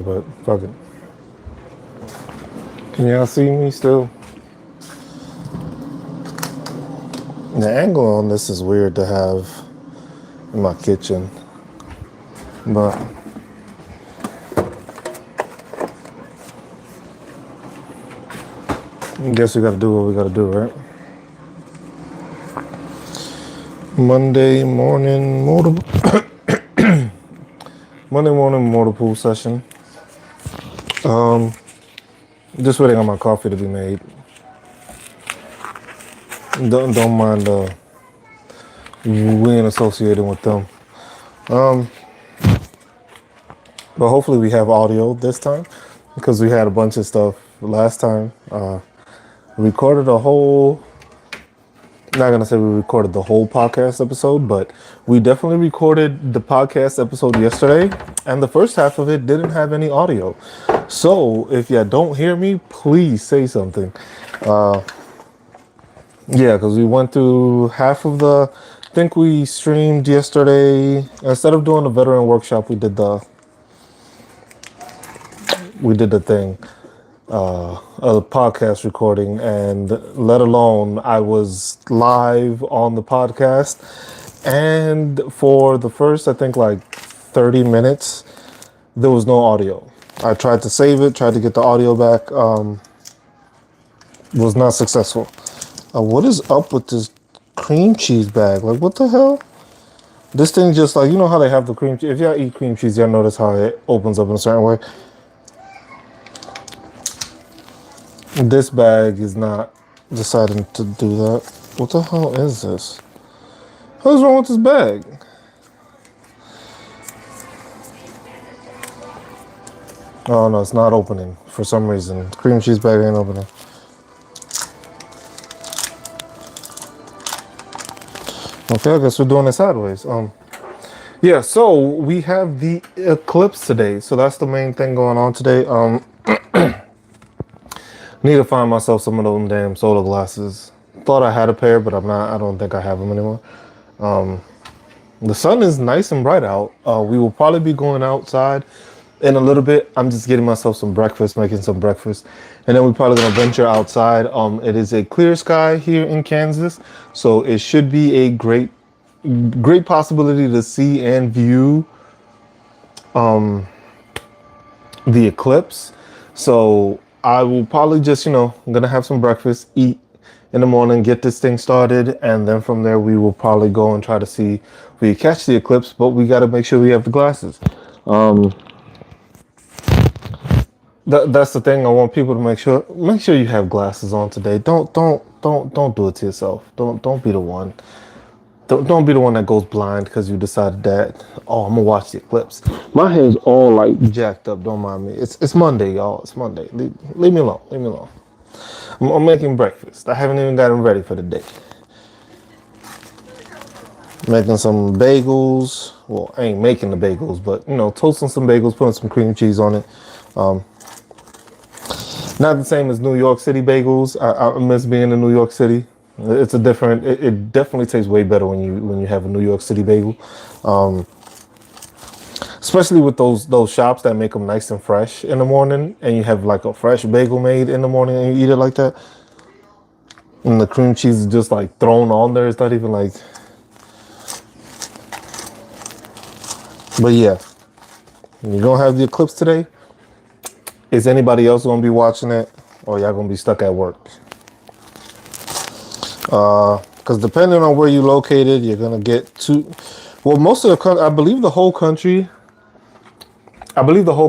but fuck it. Can y'all see me still? The angle on this is weird to have in my kitchen, but I guess we gotta do what we gotta do, right? Monday morning Motorpool session. Just waiting on my coffee to be made. Don't mind we ain't associated with them. But hopefully we have audio this time because we had a bunch of stuff last time. Recorded a whole. Not gonna say we recorded the whole podcast episode, but we definitely recorded the podcast episode yesterday, and the first half of it didn't have any audio. So if you don't hear me, please say something. Yeah, because we went through half of the. I think we streamed yesterday. Instead of doing the veteran workshop, we did the thing, a podcast recording, and let alone I was live on the podcast, and for the first, I think, like 30 minutes, there was no audio. I tried to save it, tried to get the audio back, was not successful. What is up with this cream cheese bag? Like, what the hell? This thing just like, you know how they have the cream cheese? If y'all eat cream cheese, y'all notice how it opens up in a certain way. This bag is not deciding to do that. What the hell is this? What's wrong with this bag? Oh no, it's not opening for some reason. The cream cheese bag ain't opening. Okay, I guess we're doing it sideways. Yeah, so we have the Eclipse today. So that's the main thing going on today. Need to find myself some of those damn solar glasses. Thought I had a pair, but I don't think I have them anymore. The sun is nice and bright out. We will probably be going outside in a little bit. I'm just getting myself some breakfast, making some breakfast, and then we're probably gonna venture outside. It is a clear sky here in Kansas, so it should be a great possibility to see and view the eclipse. So I will probably just, I'm gonna have some breakfast, eat in the morning, get this thing started, and then from there we will probably go and try to see if we catch the eclipse. But we got to make sure we have the glasses. That's the thing. I want people to make sure you have glasses on today. Don't do it to yourself. Don't be the one. Don't be the one that goes blind because you decided that, oh, I'm gonna watch the eclipse. My hair's all like jacked up. Don't mind me. It's Monday, y'all. It's Monday. Leave me alone. Leave me alone. I'm making breakfast. I haven't even gotten ready for the day. Making some bagels. Well, I ain't making the bagels, but toasting some bagels, putting some cream cheese on it. Not the same as New York City bagels. I miss being in New York City. It's a different. It definitely tastes way better when you have a New York City bagel, especially with those shops that make them nice and fresh in the morning, and you have like a fresh bagel made in the morning and you eat it like that, and the cream cheese is just like thrown on there. It's not even like. But yeah, you're gonna have the eclipse today. Is anybody else gonna be watching it, or y'all gonna be stuck at work? Because depending on where you're located, you're gonna get to. Well, most of the country, I believe the whole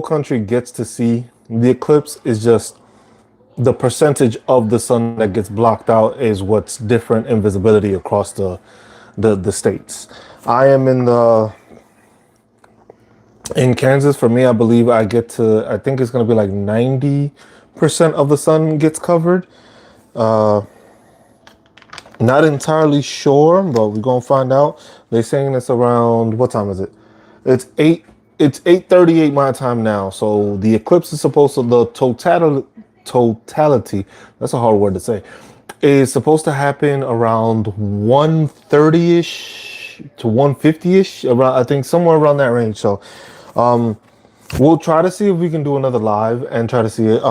country gets to see the eclipse. Is just the percentage of the sun that gets blocked out is what's different in visibility across the states. I am in Kansas. For me, I believe I think it's gonna be like 90% of the sun gets covered. Not entirely sure, but we're gonna find out. They're saying it's around, what time is it? It's 8:38 my time now. So the eclipse is supposed to, the totality, that's a hard word to say, is supposed to happen around 1:30ish to 1:50ish, around, I think somewhere around that range. So We'll try to see if we can do another live and try to see it.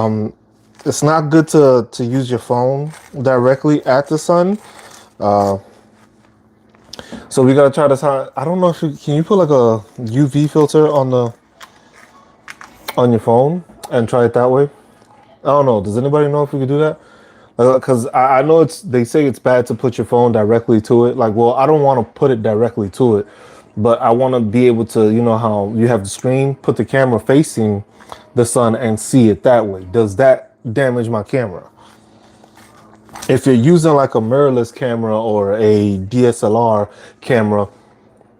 It's not good to use your phone directly at the sun. So we gotta try this out. I don't know if can you put like a UV filter on your phone and try it that way. I don't know. Does anybody know if we could do that? Because I know they say it's bad to put your phone directly to it. Like, well, I don't want to put it directly to it, but I want to be able to, you know how you have the screen, put the camera facing the sun and see it that way. Does that damage my camera? If you're using like a mirrorless camera or a DSLR camera,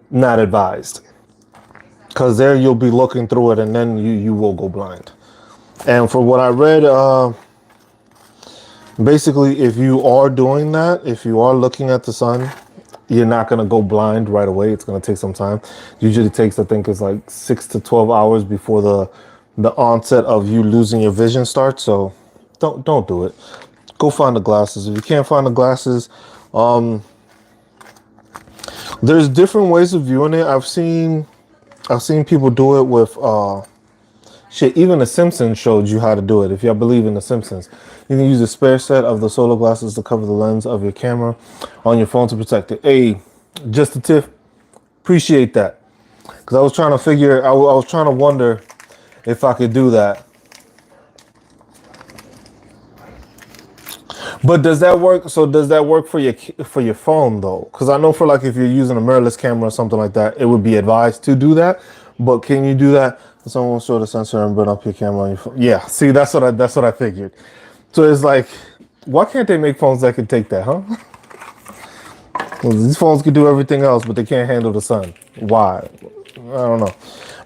not advised. Because there you'll be looking through it and then you will go blind. And for what I read, basically, if you are doing that, if you are looking at the sun, you're not going to go blind right away. It's going to take some time. Usually takes, I think, it's like 6 to 12 hours before the onset of you losing your vision starts. So don't do it. Go find the glasses. If you can't find the glasses, there's different ways of viewing it. I've seen people do it with shit. Even The Simpsons showed you how to do it. If y'all believe in The Simpsons, you can use a spare set of the solar glasses to cover the lens of your camera on your phone to protect it. Hey, just a tip. Appreciate that. Because I was trying to figure. I was trying to wonder if I could do that. But does that work? So does that work for your phone though? Because I know for like if you're using a mirrorless camera or something like that, it would be advised to do that. But can you do that? Someone will show the sensor and burn up your camera on your phone. Yeah, see, that's what I figured. So it's like, why can't they make phones that can take that, huh? Well, these phones can do everything else, but they can't handle the sun. Why? I don't know.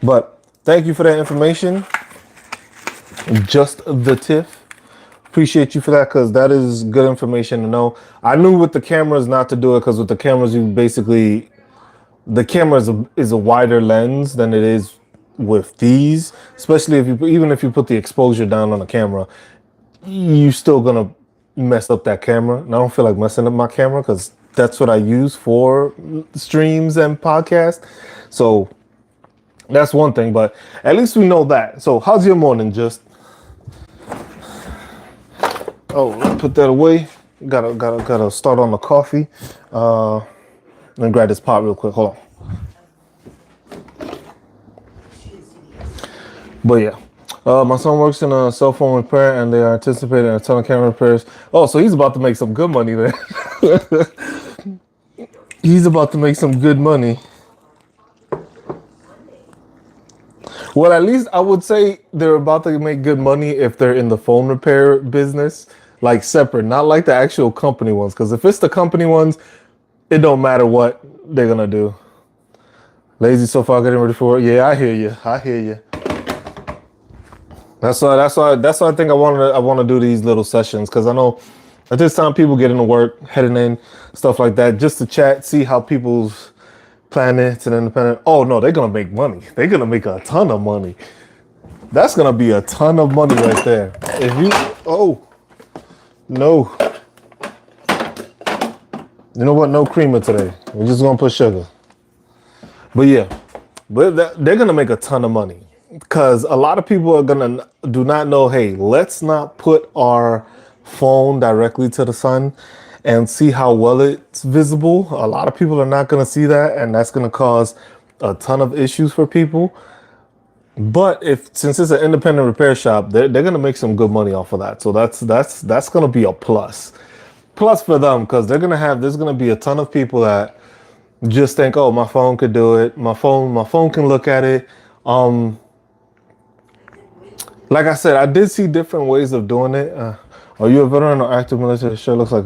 But thank you for that information. Just the tip. Appreciate you for that, because that is good information to know. I knew with the cameras not to do it, because with the cameras the camera is a wider lens than it is with these. Especially even if you put the exposure down on the camera, you still gonna mess up that camera. And I don't feel like messing up my camera because that's what I use for streams and podcasts. So that's one thing, but at least we know that. So how's your morning, just? Oh, put that away. Gotta start on the coffee. Let me grab this pot real quick. Hold on. But yeah, my son works in a cell phone repair, and they are anticipating a ton of camera repairs. Oh, so he's about to make some good money there. He's about to make some good money. Well, at least I would say they're about to make good money if they're in the phone repair business, like separate, not like the actual company ones. Because if it's the company ones, it don't matter what they're gonna do. Lazy so far, getting ready for it. Yeah, I hear you. I hear you. That's why I think I want to do these little sessions, because I know at this time people get into work, heading in, stuff like that, just to chat, see how people's planets and independent. Oh no, they're gonna make money. They're gonna make a ton of money. That's gonna be a ton of money right there. If you no. You know what? No creamer today. We're just gonna put sugar. But yeah, they're gonna make a ton of money, because a lot of people are gonna do not know. Hey, let's not put our phone directly to the sun and see how well it's visible. A lot of people are not gonna see that, and that's gonna cause a ton of issues for people. But since it's an independent repair shop, they're gonna make some good money off of that. So that's gonna be a plus for them, because there's gonna be a ton of people that just think, oh, my phone could do it. My phone can look at it. Like I said, I did see different ways of doing it. Are you a veteran or active military? Sure looks like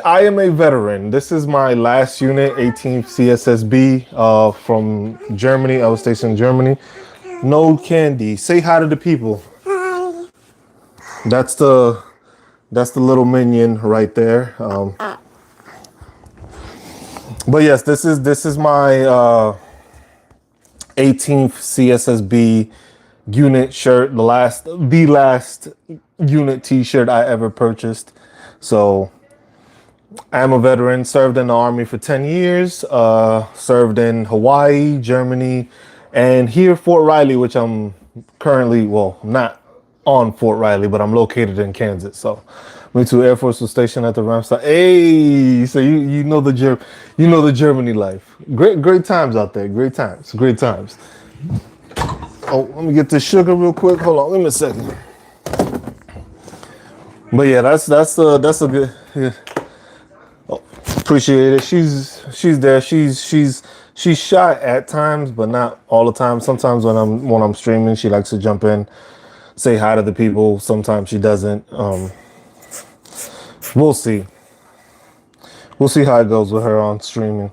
I am a veteran. This is my last unit, 18th CSSB, from Germany. I was stationed in Germany. No candy. Say hi to the people. Hi. That's the little minion right there. But yes, this is my 18th CSSB unit shirt, the last unit t-shirt I ever purchased. So I'm a veteran, served in the Army for 10 years, served in Hawaii, Germany, And here, Fort Riley, which I'm currently, well, not on Fort Riley, but I'm located in Kansas. So, me too. Air Force was stationed at the Ramstein. Hey, so you know the you know the Germany life. Great times out there. Great times. Oh, let me get this sugar real quick. Hold on, give me a second. But yeah, that's a good. Yeah. Oh, appreciate it. She's there. She's shy at times, but not all the time. Sometimes when I'm streaming, she likes to jump in, say hi to the people. Sometimes she doesn't. We'll see. We'll see how it goes with her on streaming.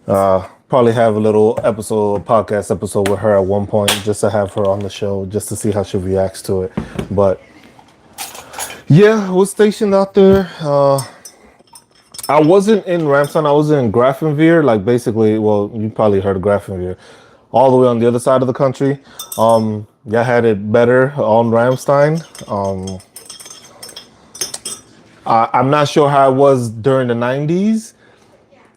Probably have a little episode, a podcast episode with her at one point, just to have her on the show, just to see how she reacts to it. But yeah, was stationed out there. I wasn't in Ramstein. I was in Grafenwehr, like basically. Well, you probably heard of Grafenwehr, all the way on the other side of the country. Yeah, had it better on Ramstein. I'm not sure how it was during the '90s,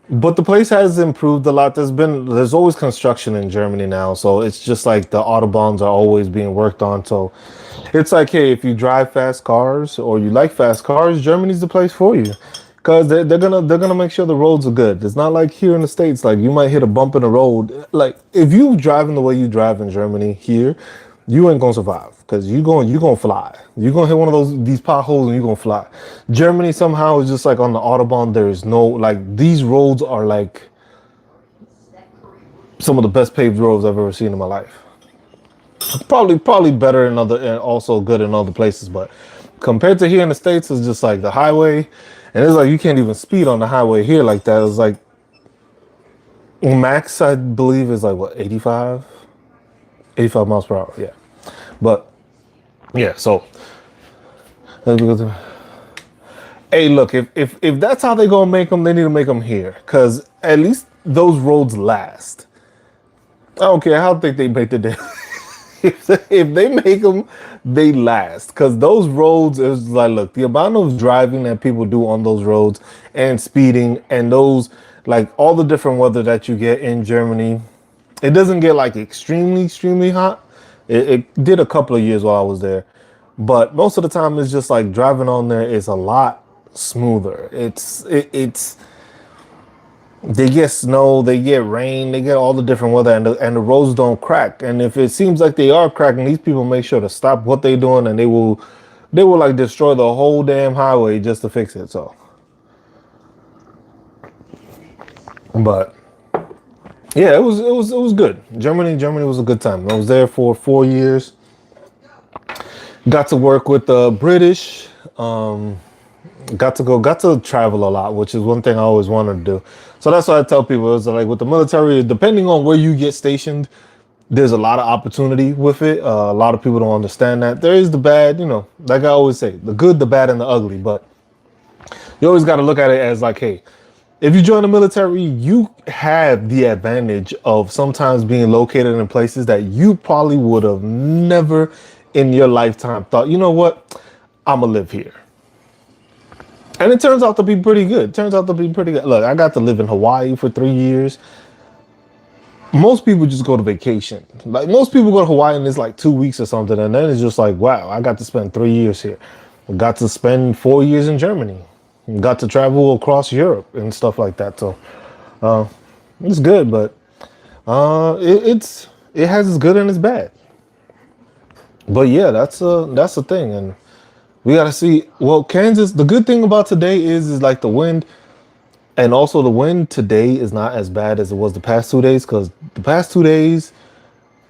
but the place has improved a lot. There's always construction in Germany now, so it's just like the autobahns are always being worked on. So it's like, hey, if you drive fast cars or you like fast cars, Germany's the place for you, because they're gonna make sure the roads are good. It's not like here in the States, like you might hit a bump in the road. Like if you driving the way you drive in Germany here, you ain't gonna survive, because you gonna fly. You're gonna hit one of these potholes and you're gonna fly. Germany somehow is just like on the autobahn. There is no, like, these roads are like some of the best paved roads I've ever seen in my life. Probably better in other, and also good in other places, but compared to here in the States, it's just like the highway, and it's like you can't even speed on the highway here like that. It's like max, I believe, is like what, 85 miles per hour. Yeah, but yeah. So hey, look, if that's how they gonna make them, they need to make them here, because at least those roads last. I don't care how thick they make the damn. If they make them, they last, because those roads is like, look, the amount of driving that people do on those roads and speeding and those, like, all the different weather that you get in Germany, it doesn't get like extremely hot. It did a couple of years while I was there, but most of the time it's just like driving on there is a lot smoother. It's they get snow, they get rain, they get all the different weather, and the roads don't crack. And if it seems like they are cracking, these people make sure to stop what they're doing, and they will like destroy the whole damn highway just to fix it. So, but yeah, it was good. Germany was a good time. I was there for 4 years. Got to work with the British. Got to travel a lot, which is one thing I always wanted to do. So that's why I tell people, is like with the military, depending on where you get stationed, there's a lot of opportunity with it. A lot of people don't understand that. There is the bad, like I always say, the good, the bad, and the ugly. But you always got to look at it as like, hey, if you join the military, you have the advantage of sometimes being located in places that you probably would have never in your lifetime thought, you know what, I'm gonna live here. And it turns out to be pretty good. Look, I got to live in Hawaii for 3 years. Most people just go to vacation. Like, most people go to Hawaii and it's like 2 weeks or something. And then it's just like, wow, I got to spend 3 years here. I got to spend 4 years in Germany. Got to travel across Europe and stuff like that. So it's good, but it has its good and its bad. But yeah, that's the thing. And we got to see. Well, Kansas, the good thing about today is like the wind. And also the wind today is not as bad as it was the past 2 days. Because the past 2 days,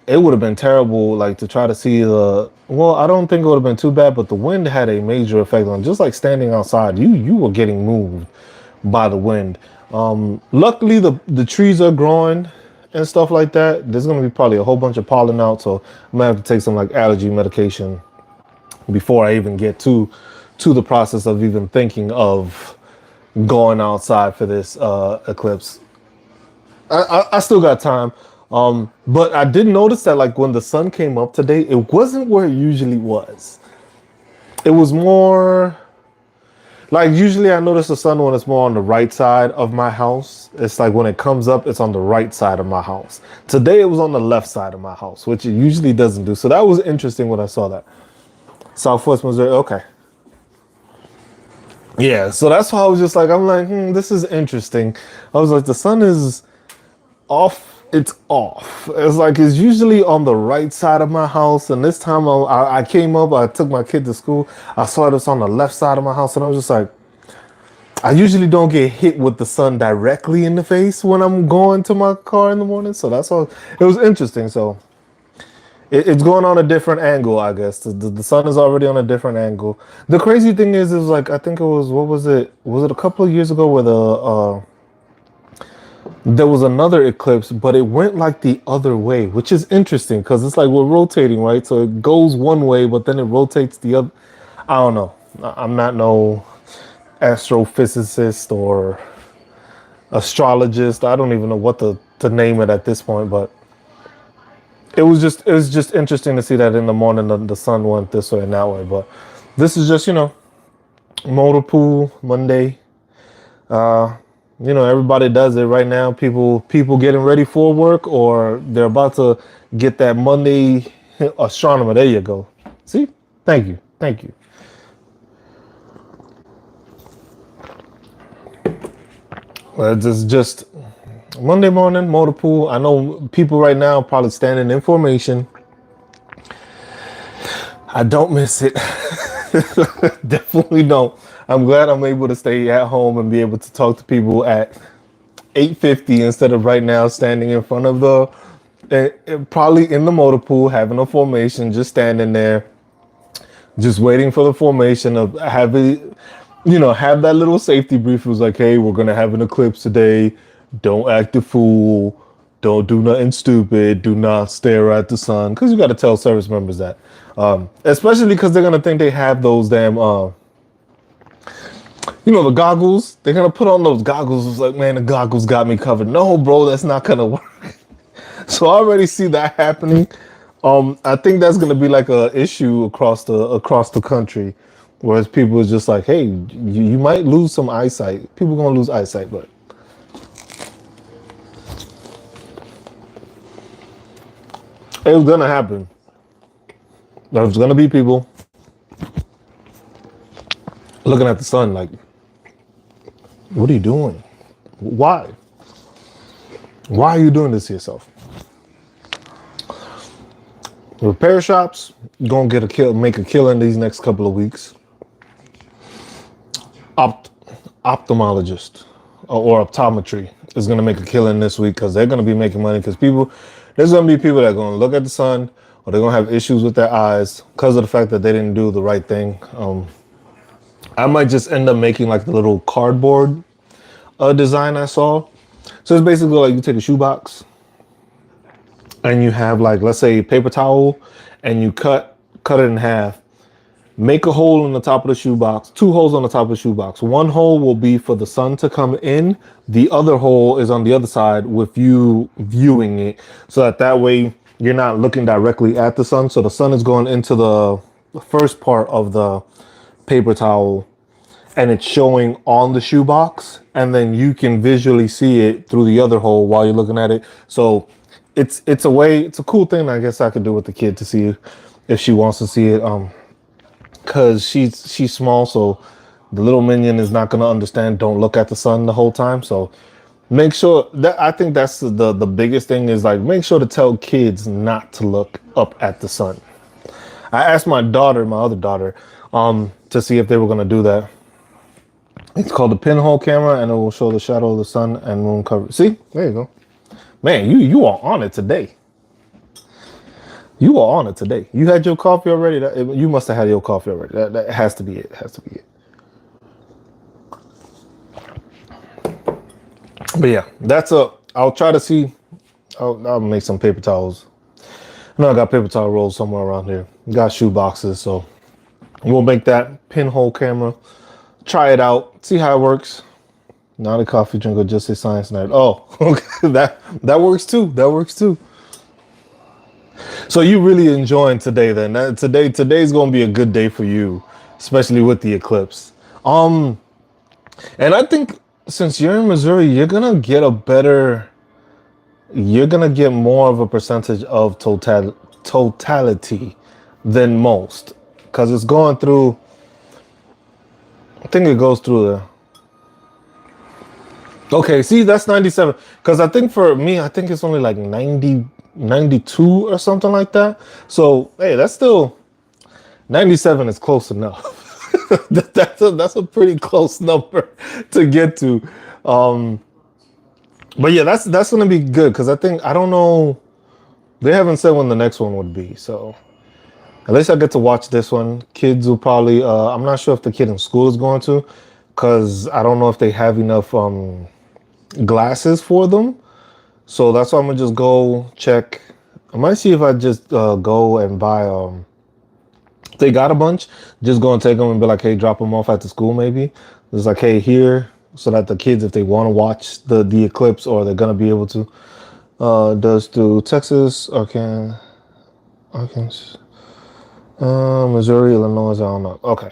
it would have been terrible, like, to try to see well, I don't think it would have been too bad. But the wind had a major effect on just like standing outside. You were getting moved by the wind. Luckily, the trees are growing and stuff like that. There's going to be probably a whole bunch of pollen out. So I'm going to have to take some like allergy medication before I even get to the process of even thinking of going outside for this eclipse. I still got time, but I did notice that, like, when the sun came up today, it wasn't where it usually was. It was more Like usually I notice the sun when it's more on the right side of my house. It's like when it comes up, it's on the right side of my house. Today it was on the left side of my house, which it usually doesn't do. So that was interesting when I saw that. Southwest Missouri, okay. Yeah, so that's why I was just like, I'm like, this is interesting. I was like, the sun is off. It's off. It's like it's usually on the right side of my house, and this time I came up. I took my kid to school. I saw this on the left side of my house, and I was just like, I usually don't get hit with the sun directly in the face when I'm going to my car in the morning. So that's all. It was interesting. So it's going on a different angle, I guess. The sun is already on a different angle. The crazy thing is like I think it was what was it? Was it a couple of years ago where there was another eclipse, but it went like the other way, which is interesting because it's like we're rotating, right? So it goes one way, but then it rotates the other. I don't know. I'm not no astrophysicist or astrologist. I don't even know what to name it at this point, but it was just interesting to see that in the morning the sun went this way and that way. But this is just Motorpool Monday. Everybody does it right now. People getting ready for work or they're about to get that Monday astronomer. There you go. See? Thank you. Well, it's just Monday morning, Motorpool. I know people right now probably standing in formation. I don't miss it. Definitely don't. I'm glad I'm able to stay at home and be able to talk to people at 8:50 instead of right now standing in front of probably in the Motorpool having a formation, just standing there, just waiting for the formation of having, have that little safety brief. It was like, hey, we're gonna have an eclipse today. Don't act a fool. Don't do nothing stupid. Do not stare at the sun. Because you got to tell service members that, especially because they're gonna think they have those damn, the goggles. They're gonna put on those goggles. It's like, man, the goggles got me covered. No, bro, that's not gonna work. So I already see that happening. I think that's gonna be like a issue across the country, whereas people is just like, hey, you might lose some eyesight. People gonna lose eyesight, but it's gonna happen. There's gonna be people looking at the sun like, what are you doing? Why? Why are you doing this to yourself? Repair shops gonna make a killing these next couple of weeks. Ophthalmologist or optometry is gonna make a killing this week because they're gonna be making money because there's gonna be people that are gonna look at the sun or they're gonna have issues with their eyes because of the fact that they didn't do the right thing. I might just end up making like the little cardboard design I saw. So it's basically like you take a shoebox and you have like, let's say paper towel and you cut it in half, make a hole in the top of the shoebox, two holes on the top of the shoebox. One hole will be for the sun to come in. The other hole is on the other side with you viewing it so that way you're not looking directly at the sun. So the sun is going into the first part of the paper towel and it's showing on the shoebox and then you can visually see it through the other hole while you're looking at it. So it's a cool thing I guess I could do with the kid to see if she wants to see it. Cause she's small, so the little minion is not gonna understand don't look at the sun the whole time. So make sure that I think that's the biggest thing is like make sure to tell kids not to look up at the sun. I asked my other daughter, to see if they were gonna do that. It's called the pinhole camera and it will show the shadow of the sun and moon cover. See, there you go. Man, you are on it today. You are on it today. You had your coffee already? You must have had your coffee already. That has to be it. Has to be it. But yeah, I'll try to see. I'll make some paper towels. I know I got paper towel rolls somewhere around here. Got shoe boxes, so we'll make that pinhole camera. Try it out. See how it works. Not a coffee drinker, just a science nerd. Oh, okay. That works too. That works too. So you really enjoying today then? Today's gonna be a good day for you, especially with the eclipse. And I think since you're in Missouri, you're gonna get more of a percentage of totality than most, because it's going through. I think it goes through the. Okay, see, that's 97. Because I think for me, I think it's only like 90, 92 or something like that. So, hey, that's still 97 is close enough. That's a pretty close number to get to. Um, but yeah, that's gonna be good because I don't know, they haven't said when the next one would be. So at least I get to watch this one. Kids will probably I'm not sure if the kid in school is going to, because I don't know if they have enough glasses for them. So that's why I'm gonna just go check. I might see if I just go and buy they got a bunch, just go and take them and be like, hey, drop them off at the school maybe. It's like, hey, here, so that the kids, if they want to watch the Eclipse, or they're gonna be able to, does do Texas, Arkansas, Missouri, Illinois, I don't know. Okay.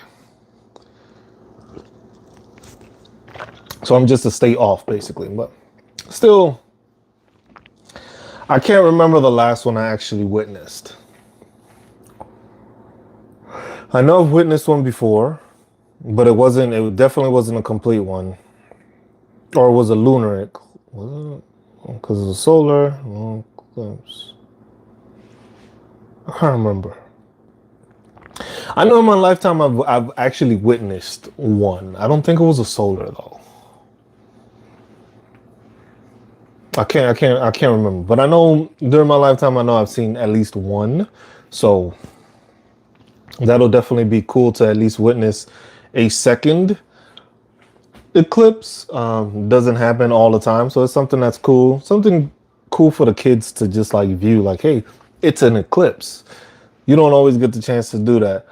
So I'm just a state off basically, but still, I can't remember the last one I actually witnessed. I know I've witnessed one before, but it definitely wasn't a complete one. Or it was a lunar, was it? Because it was solar, eclipse. I can't remember. I know in my lifetime I've actually witnessed one. I don't think it was a solar though. I can't remember. But I know during my lifetime, I know I've seen at least one. So that'll definitely be cool to at least witness a second eclipse. Doesn't happen all the time, so it's something that's cool. Something cool for the kids to just like view, like, hey, it's an eclipse. You don't always get the chance to do that.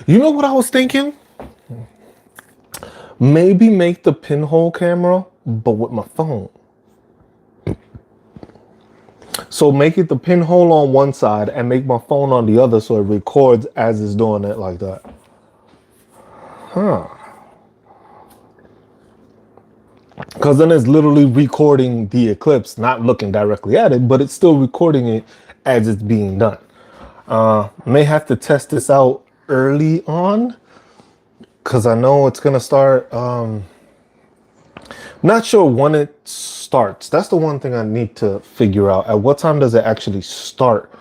You know what I was thinking? Maybe make the pinhole camera, but with my phone. So make it the pinhole on one side and make my phone on the other, so it records as it's doing it like that. Huh. Because then it's literally recording the eclipse, not looking directly at it, but it's still recording it as it's being done. May have to test this out early on, because I know it's going to start. Not sure when it starts. That's the one thing I need to figure out. At what time does it actually start,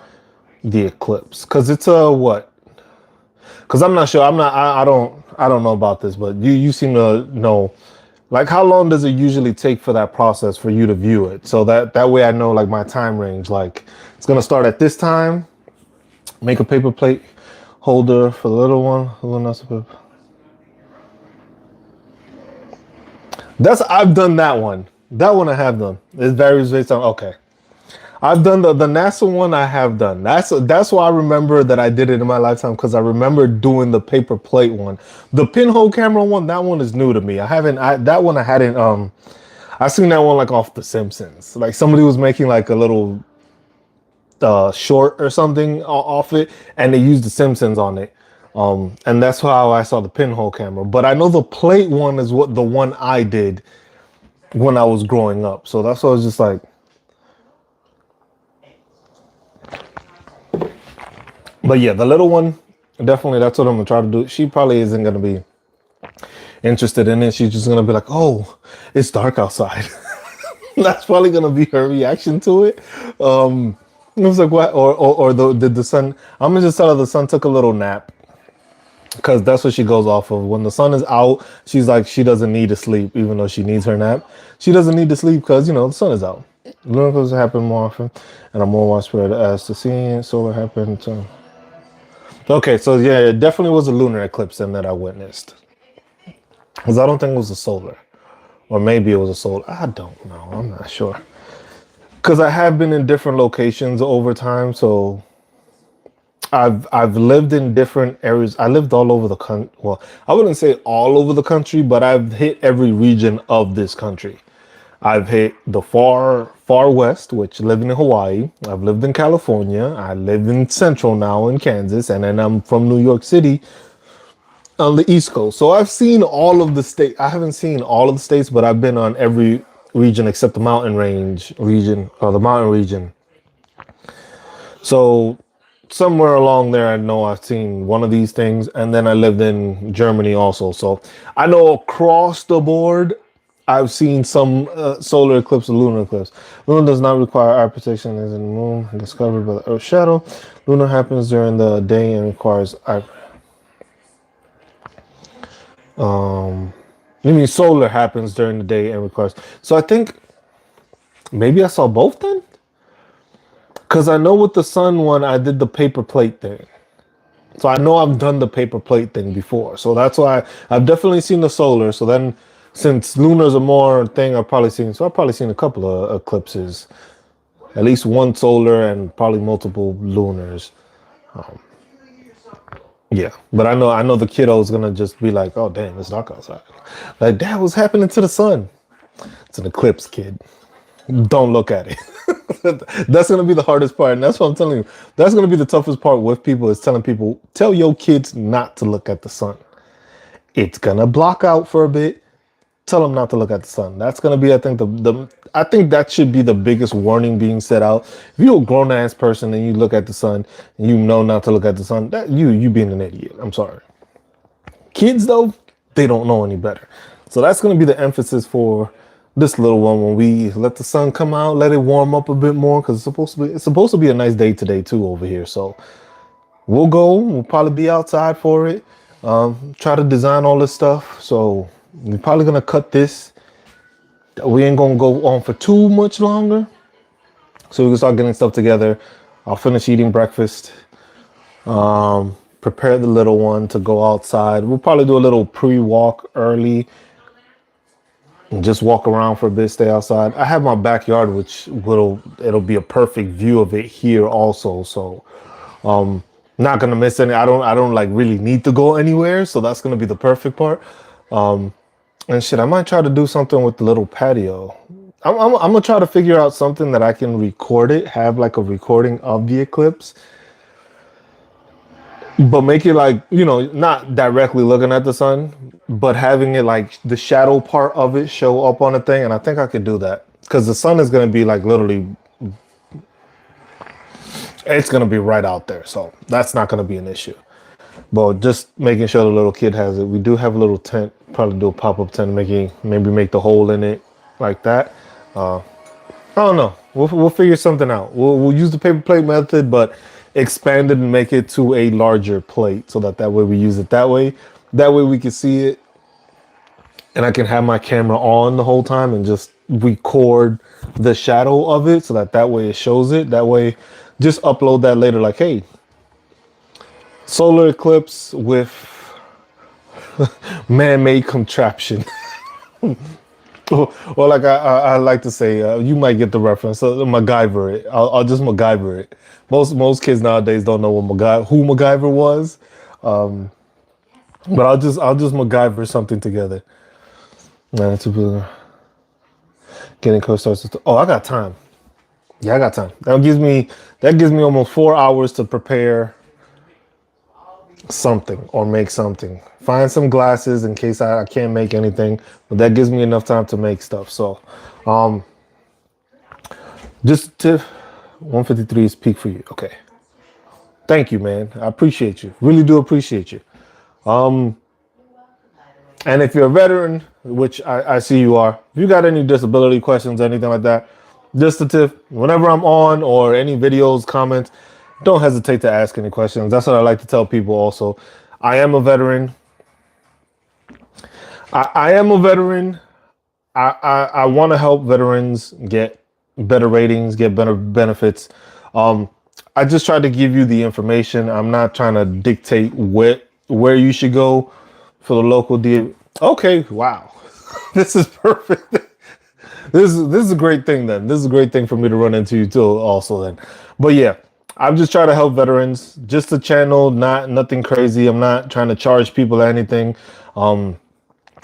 the eclipse? Because it's what? Because I'm not sure. I don't know about this, but you seem to know. Like, how long does it usually take for that process for you to view it? So that way I know, like, my time range. Like, it's gonna start at this time. Make a paper plate holder for the little one. I've done that one. That one I have done. It varies based on, okay. I've done the NASA one. I have done. That's why I remember that I did it in my lifetime, because I remember doing the paper plate one. The pinhole camera one, that one is new to me. I hadn't. I seen that one like off The Simpsons. Like somebody was making like a little short or something off it, and they used The Simpsons on it. And that's how I saw the pinhole camera. But I know the plate one is the one I did when I was growing up. So that's why I was just like. But yeah, the little one, definitely, that's what I'm gonna try to do. She probably isn't gonna be interested in it. She's just gonna be like, oh, it's dark outside. That's probably gonna be her reaction to it. It was like, what? Did the sun? I'm gonna just tell her the sun took a little nap, because that's what she goes off of. When the sun is out, she's like, she doesn't need to sleep, even though she needs her nap. She doesn't need to sleep because, the sun is out. Miracles happen more often, and are more widespread as the seeing solar happened to. Okay, so yeah, it definitely was a lunar eclipse then that I witnessed. Because I don't think it was a solar. Or maybe it was a solar. I don't know. I'm not sure. Because I have been in different locations over time, so I've lived in different areas. I lived all over the country. Well, I wouldn't say all over the country, but I've hit every region of this country. I've hit the far west, which living in Hawaii. I've lived in California. I live in Central now in Kansas, and then I'm from New York City. on the East Coast. So I've seen all of the state. I haven't seen all of the states, but I've been on every region except the mountain range region or the mountain region. So somewhere along there, I know I've seen one of these things, and then I lived in Germany also. So I know across the board, I've seen some solar eclipse or lunar eclipse. Luna does not require eye protection as in the moon discovered by the Earth's shadow. Lunar happens during the day and requires eye. You mean solar happens during the day and requires. So I think maybe I saw both then? Because I know with the sun one, I did the paper plate thing. So I know I've done the paper plate thing before. So that's why I've definitely seen the solar. So then since lunar's a more thing, I've probably seen a couple of eclipses. At least one solar and probably multiple lunars. Yeah, but I know the kiddo's gonna just be like, oh damn, it's dark outside. Like, Dad, what's happening to the sun? It's an eclipse, kid. Don't look at it. That's gonna be the hardest part, and that's what I'm telling you. That's gonna be the toughest part with people is telling people, tell your kids not to look at the sun. It's gonna block out for a bit. Tell them not to look at the sun. That's gonna be, I think, I think that should be the biggest warning being set out. If you're a grown ass person and you look at the sun and you know not to look at the sun, that you being an idiot. I'm sorry. Kids though, they don't know any better. So that's gonna be the emphasis for this little one when we let the sun come out, let it warm up a bit more because it's supposed to be a nice day today too over here. So we'll probably be outside for it. Try to design all this stuff. So we're probably gonna cut this. We ain't gonna go on for too much longer. So we can start getting stuff together. I'll finish eating breakfast. Prepare the little one to go outside. We'll probably do a little pre-walk early. And just walk around for a bit, stay outside. I have my backyard, which it'll be a perfect view of it here also. So not gonna miss any. I don't like really need to go anywhere. So that's gonna be the perfect part. And shit, I might try to do something with the little patio. I'm gonna try to figure out something that I can record it, have like a recording of the eclipse, but make it like, not directly looking at the sun, but having it like the shadow part of it show up on the thing. And I think I could do that because the sun is gonna be like literally, it's gonna be right out there. So that's not gonna be an issue. But just making sure the little kid has it. We do have a little tent. Probably do a pop-up tent, maybe make the hole in it like that. I don't know. We'll figure something out. We'll use the paper plate method, but expand it and make it to a larger plate so that way we use it that way. That way we can see it, and I can have my camera on the whole time and just record the shadow of it so that way it shows it. That way, just upload that later. Like, hey, solar eclipse with man-made contraption. or like I like to say, you might get the reference. MacGyver it. I'll just MacGyver it. Most kids nowadays don't know who MacGyver was, but I'll just MacGyver something together. Getting co-stars. Oh, I got time. Yeah, I got time. That gives me almost 4 hours to prepare something or make something. Find some glasses in case I can't make anything, but that gives me enough time to make stuff. So just tip 153 is peak for you. Okay, thank you, man. I appreciate you, really do appreciate you. And if you're a veteran, which I see you are, if you got any disability questions, anything like that, just a tip, whenever I'm on or any videos, comments, don't hesitate to ask any questions. That's what I like to tell people also. I am a veteran. I am a veteran. I want to help veterans get better ratings, get better benefits. I just try to give you the information. I'm not trying to dictate where you should go for the local deal. Okay, wow. This is perfect. This is a great thing then. This is a great thing for me to run into you too also then. But yeah, I'm just trying to help veterans. Just a channel, nothing crazy. I'm not trying to charge people anything.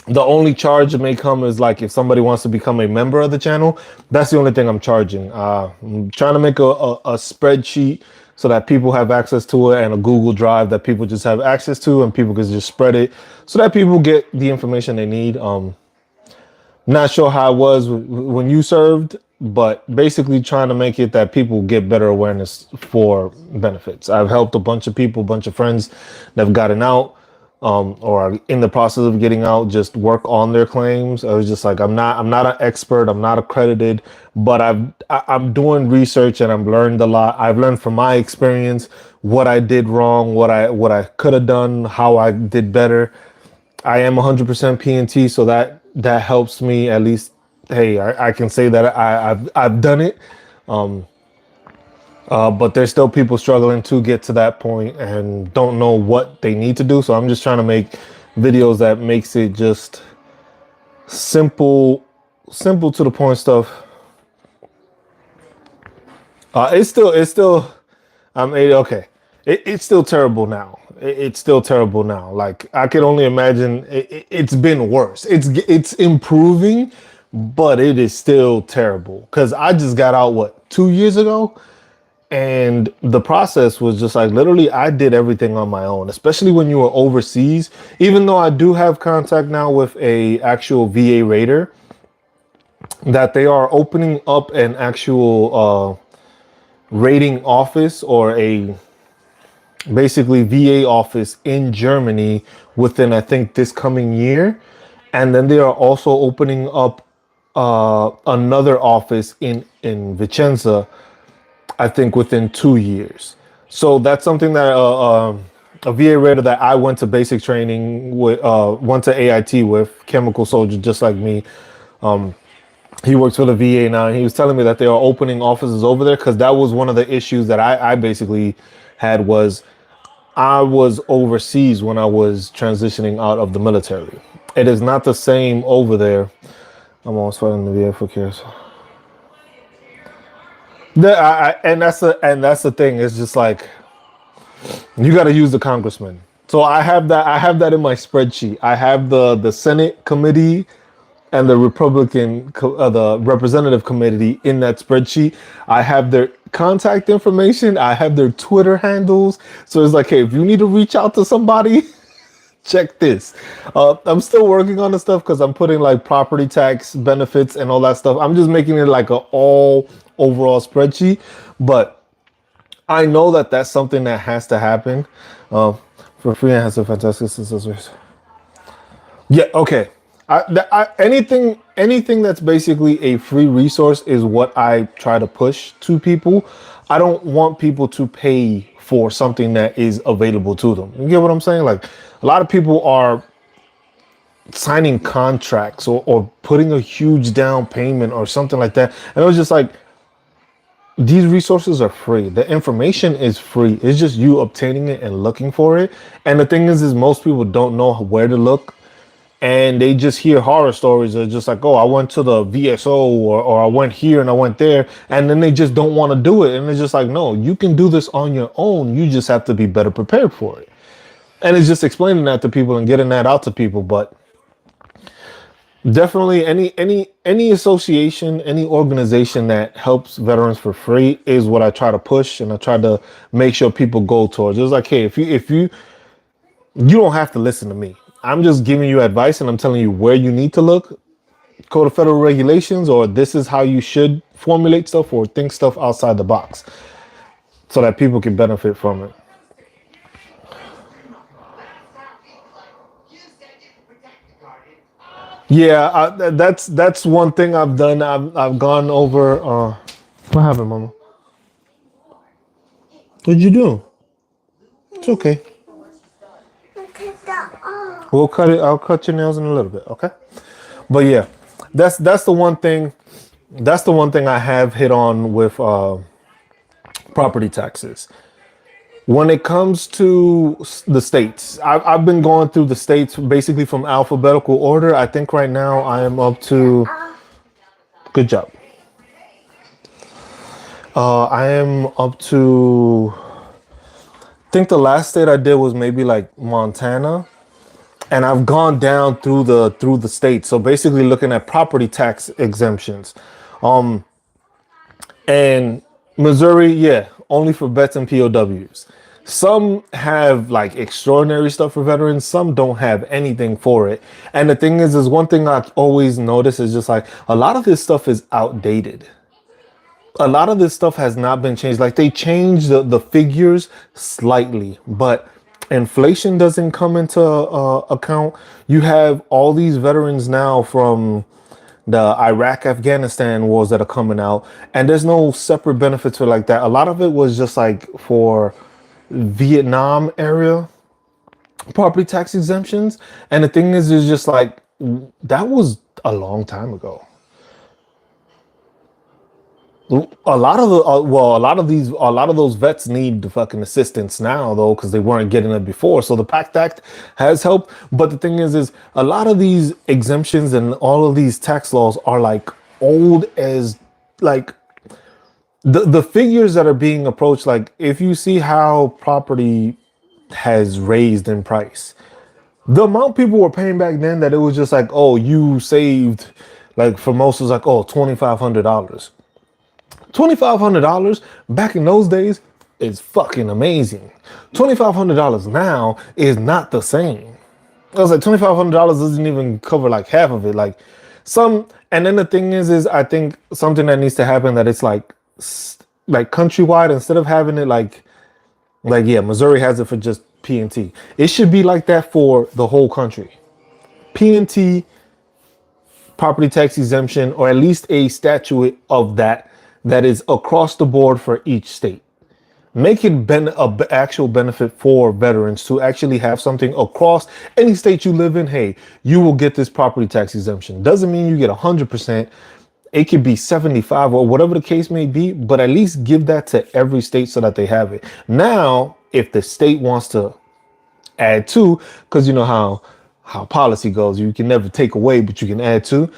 The only charge that may come is like if somebody wants to become a member of the channel. That's the only thing I'm charging. I'm trying to make a spreadsheet so that people have access to it, and a Google Drive that people just have access to, and people can just spread it so that people get the information they need. Not sure how it was when you served, but basically trying to make it that people get better awareness for benefits. I've helped a bunch of people, a bunch of friends that have gotten out, or are in the process of getting out, just work on their claims. I was just like, I'm not an expert, I'm not accredited, but I'm doing research and I've learned a lot. I've learned from my experience what I did wrong, what I could have done, how I did better. I am 100% PNT, so that helps me at least. Hey, I can say that I've done it, but there's still people struggling to get to that point and don't know what they need to do. So I'm just trying to make videos that makes it just simple to the point stuff. It's still I'm okay. It's still terrible now. It's still terrible now. Like I can only imagine it's been worse. It's improving, but it is still terrible. Cause I just got out 2 years ago, and the process was just like literally I did everything on my own. Especially when you were overseas. Even though I do have contact now with a actual VA rater, that they are opening up an actual rating office, or a basically VA office in Germany within, I think, this coming year. And then they are also opening up another office in Vicenza, I think, within 2 years. So that's something that a VA rater that I went to basic training with, went to AIT with, chemical soldier just like me. He works for the VA now, and he was telling me that they are opening offices over there, because that was one of the issues that I basically had. Was I was overseas when I was transitioning out of the military. It is not the same over there. I'm almost fighting the VA for cares. And that's the thing. It's just like you got to use the congressman. So I have that. I have that in my spreadsheet. I have the Senate committee and the the representative committee in that spreadsheet. I have their contact information. I have their Twitter handles. So it's like, hey, if you need to reach out to somebody, check this. I'm still working on the stuff because I'm putting like property tax benefits and all that stuff. I'm just making it like a all overall spreadsheet. But I know that that's something that has to happen. For free and has a fantastic success. Yeah, okay. Anything that's basically a free resource is what I try to push to people. I don't want people to pay for something that is available to them. You get what I'm saying? Like a lot of people are signing contracts, or putting a huge down payment or something like that. And it was just like, these resources are free. The information is free. It's just you obtaining it and looking for it. And the thing is most people don't know where to look. And they just hear horror stories. They're just like, oh, I went to the VSO, or I went here and I went there. And then they just don't want to do it. And it's just like, no, you can do this on your own. You just have to be better prepared for it. And it's just explaining that to people and getting that out to people. But definitely any association, any organization that helps veterans for free is what I try to push. And I try to make sure people go towards. It's like, hey, if you don't have to listen to me. I'm just giving you advice, and I'm telling you where you need to look, Code of Federal Regulations, or this is how you should formulate stuff or think stuff outside the box so that people can benefit from it. Yeah, that's one thing I've done. I've gone over. What happened, Mama? What'd you do? It's okay. We'll cut it. I'll cut your nails in a little bit, okay? But yeah, that's the one thing. That's the one thing I have hit on with property taxes. When it comes to the states, I've been going through the states basically from alphabetical order. I think right now I am up to. Good job. I am up to. I think the last state I did was maybe like Montana. And I've gone down through the states. So basically looking at property tax exemptions. And Missouri, yeah. only for vets and POWs. Some have like extraordinary stuff for veterans. Some don't have anything for it. And the thing is one thing I've always noticed is just like a lot of this stuff is outdated. A lot of this stuff has not been changed. Like they changed the figures slightly, but inflation doesn't come into account. You have all these veterans now from the Iraq, Afghanistan wars that are coming out, and there's no separate benefits for like that. A lot of it was just like for Vietnam area property tax exemptions. And the thing is just like that was a long time ago. A lot of the a lot of those vets need the fucking assistance now though because they weren't getting it before. So the PACT Act has helped, but the thing is a lot of these exemptions and all of these tax laws are like old as like the figures that are being approached. Like if you see how property has raised in price, the amount people were paying back then that it was just like, oh, you saved, like for most it was like, oh, $2,500. $2,500 back in those days is fucking amazing. $2,500 now is not the same. I was like, $2,500 doesn't even cover like half of it. Like some, and then the thing is I think something that needs to happen that it's like countrywide instead of having it like yeah, Missouri has it for just P&T. It should be like that for the whole country. P&T, property tax exemption, or at least a statute of that is across the board for each state. Make it actual benefit for veterans to actually have something across any state you live in. Hey, you will get this property tax exemption. Doesn't mean you get 100%. It could be 75 or whatever the case may be, but at least give that to every state so that they have it. Now, if the state wants to add to, because you know how policy goes, you can never take away, but you can add to.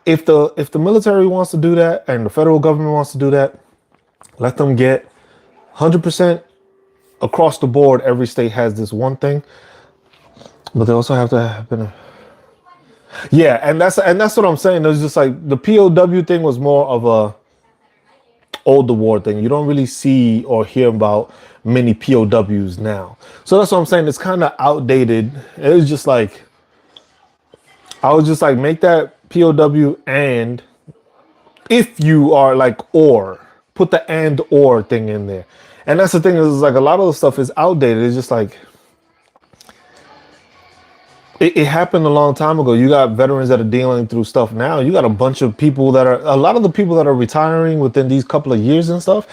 If the military wants to do that and the federal government wants to do that, let them get 100% across the board. Every state has this one thing, but they also have to have yeah, and that's what I'm saying. It was just like the POW thing was more of a old war thing. You don't really see or hear about many POWs now. So that's what I'm saying. It's kind of outdated. It was just like, I was just like, make that POW and if you are like, or put the and or thing in there. And that's the thing is like a lot of the stuff is outdated. It's just like, it happened a long time ago. You got veterans that are dealing through stuff now. You got a bunch of people a lot of the people that are retiring within these couple of years and stuff,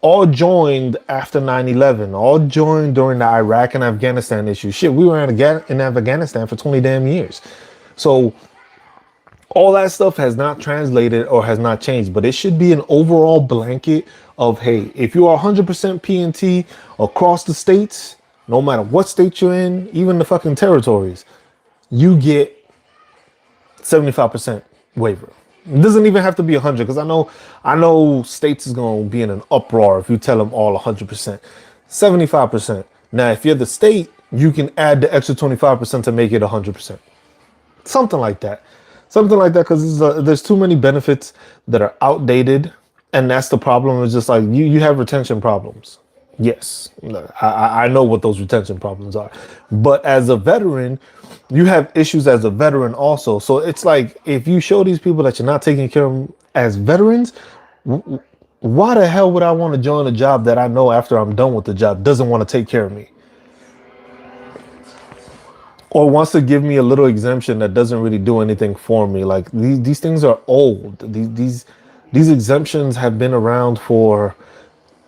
all joined after 9/11, all joined during the Iraq and Afghanistan issue. Shit, we were in Afghanistan for 20 damn years. So all that stuff has not translated or has not changed, but it should be an overall blanket of, hey, if you are 100% P&T across the states, no matter what state you're in, even the fucking territories, you get 75% waiver. It doesn't even have to be 100 because I know states is going to be in an uproar if you tell them all 100%. 75%. Now, if you're the state, you can add the extra 25% to make it 100%. Something like that. Something like that, because there's too many benefits that are outdated, and that's the problem. It's just like you have retention problems. Yes, I know what those retention problems are. But as a veteran, you have issues as a veteran also. So it's like, if you show these people that you're not taking care of them as veterans, why the hell would I want to join a job that I know after I'm done with the job doesn't want to take care of me? Or wants to give me a little exemption that doesn't really do anything for me. Like these things are old. These exemptions have been around for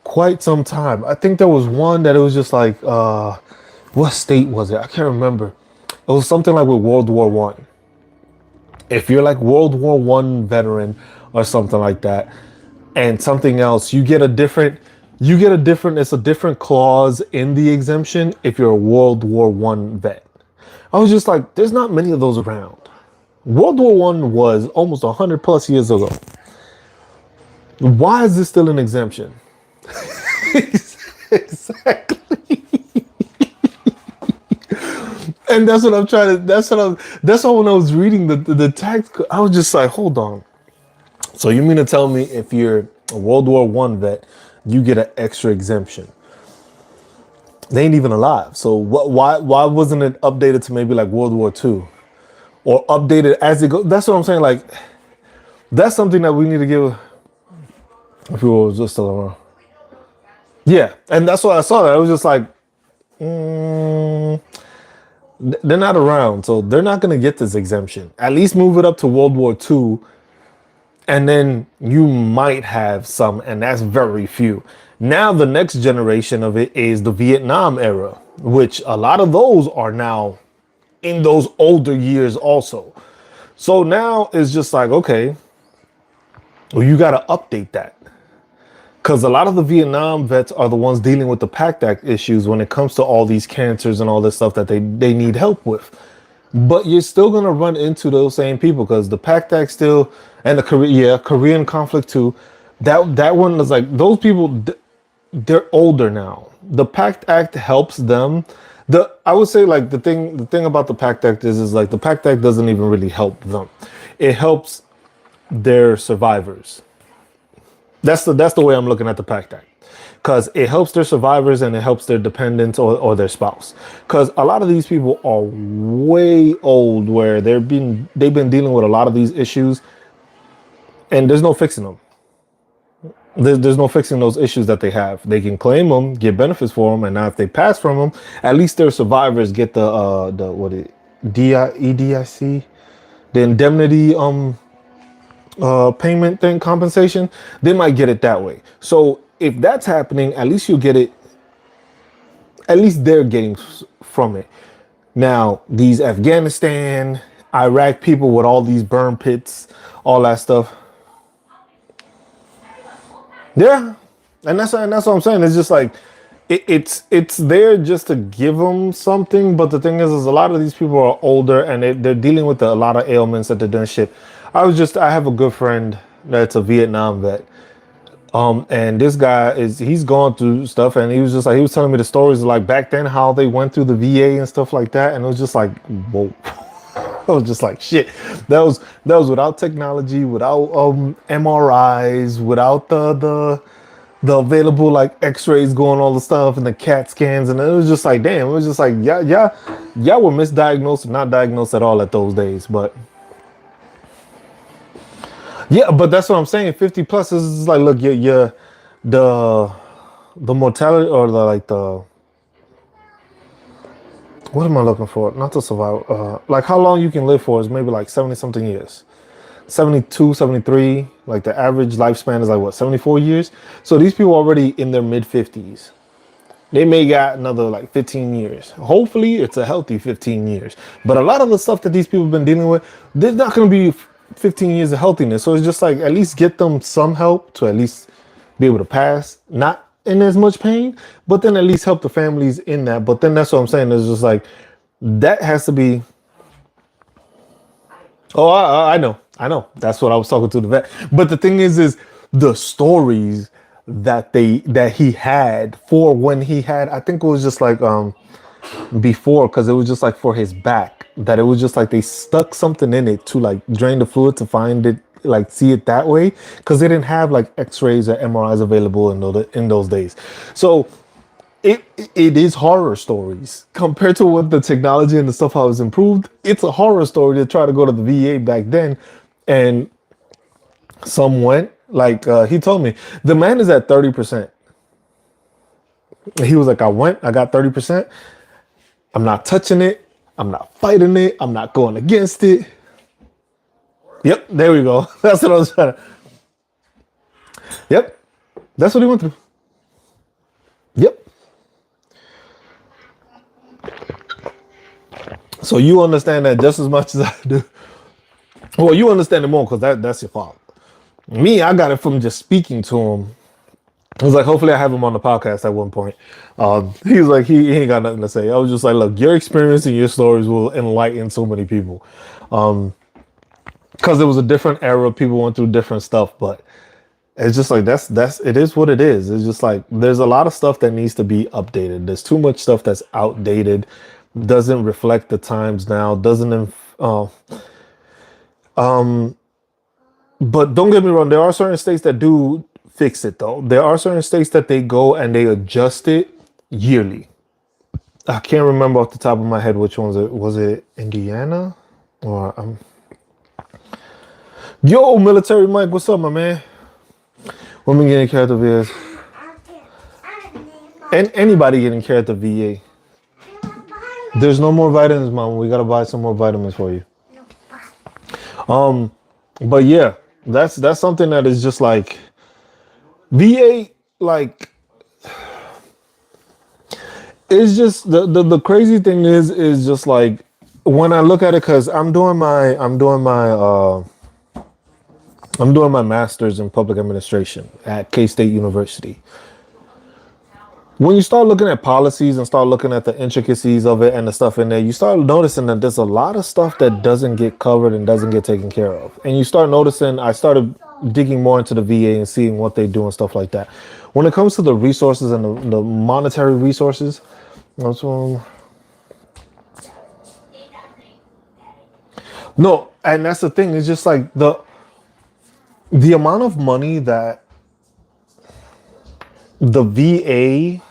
quite some time. I think there was one that it was just like, what state was it? I can't remember. It was something like with World War One. If you're like World War One veteran or something like that, and something else, it's a different clause in the exemption if you're a World War One vet. I was just like, there's not many of those around. World War One was almost 100 plus years ago. Why is this still an exemption? Exactly. And that's what I'm trying to, that's why when I was reading the tax, I was just like, hold on. So you mean to tell me if you're a World War One vet, you get an extra exemption. They ain't even alive. So why wasn't it updated to maybe like World War II or updated as it goes? That's what I'm saying. Like that's something that we need to give. If we were just still around, yeah, and that's why I saw that. I was just like, they're not around, so they're not gonna get this exemption. At least move it up to World War II, and then you might have some, and that's very few. Now the next generation of it is the Vietnam era, which a lot of those are now in those older years also. So now it's just like, okay, well, you got to update that. Because a lot of the Vietnam vets are the ones dealing with the PACT Act issues when it comes to all these cancers and all this stuff that they need help with. But you're still going to run into those same people because the PACT Act still, and the Korean conflict too, that one is like, those people, they're older now. The PACT Act helps them. I would say like the thing about the PACT Act is like the PACT Act doesn't even really help them. It helps their survivors. That's the way I'm looking at the PACT Act, because it helps their survivors and it helps their dependents or their spouse. Because a lot of these people are way old, where they've been dealing with a lot of these issues, and there's no fixing them. There's no fixing those issues that they have. They can claim them, get benefits for them, and now if they pass from them, at least their survivors get the EDIC, the indemnity payment thing, compensation. They might get it that way. So if that's happening, at least you'll get it. At least they're getting from it. Now these Afghanistan, Iraq people with all these burn pits, all that stuff. Yeah, and that's what I'm saying. It's just like it's there just to give them something. But the thing is a lot of these people are older and they're dealing with a lot of ailments that they're doing shit. I have a good friend that's a Vietnam vet. And this guy he's gone through stuff, and he was just like, he was telling me the stories of like back then how they went through the VA and stuff like that, and it was just like, whoa. I was just like, shit. That was without technology, without MRIs, without the available like X-rays going, all the stuff, and the CAT scans, and it was just like, damn. It was just like, yeah, were misdiagnosed, or not diagnosed at all at those days, but. Yeah, but that's what I'm saying. 50 plus is like, look, the mortality or the what am I looking for? Not to survive. Like how long you can live for is maybe like 70 something years. 72, 73. Like the average lifespan is like what, 74 years? So these people are already in their mid 50s. They may got another like 15 years. Hopefully it's a healthy 15 years. But a lot of the stuff that these people have been dealing with, there's not going to be 15 years of healthiness. So it's just like, at least get them some help to at least be able to pass, not in as much pain, but then at least help the families in that. But then that's what I'm saying. It's just like, that has to be. Oh, I know. That's what I was talking to the vet. But the thing is the stories that he had for when he had, I think it was just like, before, because it was just like for his back, that it was just like they stuck something in it to like drain the fluid to find it, like see it that way, because they didn't have like X-rays or MRIs available in those days. So it is horror stories compared to what the technology and the stuff how it's improved. It's a horror story to try to go to the VA back then, and some went like he told me the man is at 30%. He was like, I got 30%. I'm not touching it. I'm not fighting it. I'm not going against it. Yep, there we go. That's what I was trying to. Yep, that's what he went through. Yep. So you understand that just as much as I do. Well, you understand it more because that's your fault. Me, I got it from just speaking to him. I was like, hopefully I have him on the podcast at one point. He was like, he ain't got nothing to say. I was just like, look, your experience and your stories will enlighten so many people. Because it was a different era. People went through different stuff, but it's just like, it is what it is. It's just like, there's a lot of stuff that needs to be updated. There's too much stuff that's outdated, doesn't reflect the times now, but don't get me wrong, there are certain states that do fix it though. There are certain states that they go and they adjust it yearly. I can't remember off the top of my head which ones it was. It Indiana or Yo, military Mike, what's up, my man? Women getting care at the VA. And anybody getting care at the VA. There's no more vitamins, mom. We gotta buy some more vitamins for you. But yeah, that's something that is just like VA, like it's just the crazy thing is just like when I look at it, because I'm doing my master's in public administration at K-State University. When you start looking at policies and start looking at the intricacies of it and the stuff in there, you start noticing that there's a lot of stuff that doesn't get covered and doesn't get taken care of. And you start noticing, I started digging more into the VA and seeing what they do and stuff like that. When it comes to the resources and the monetary resources, no, and that's the thing. It's just like the amount of money that the VA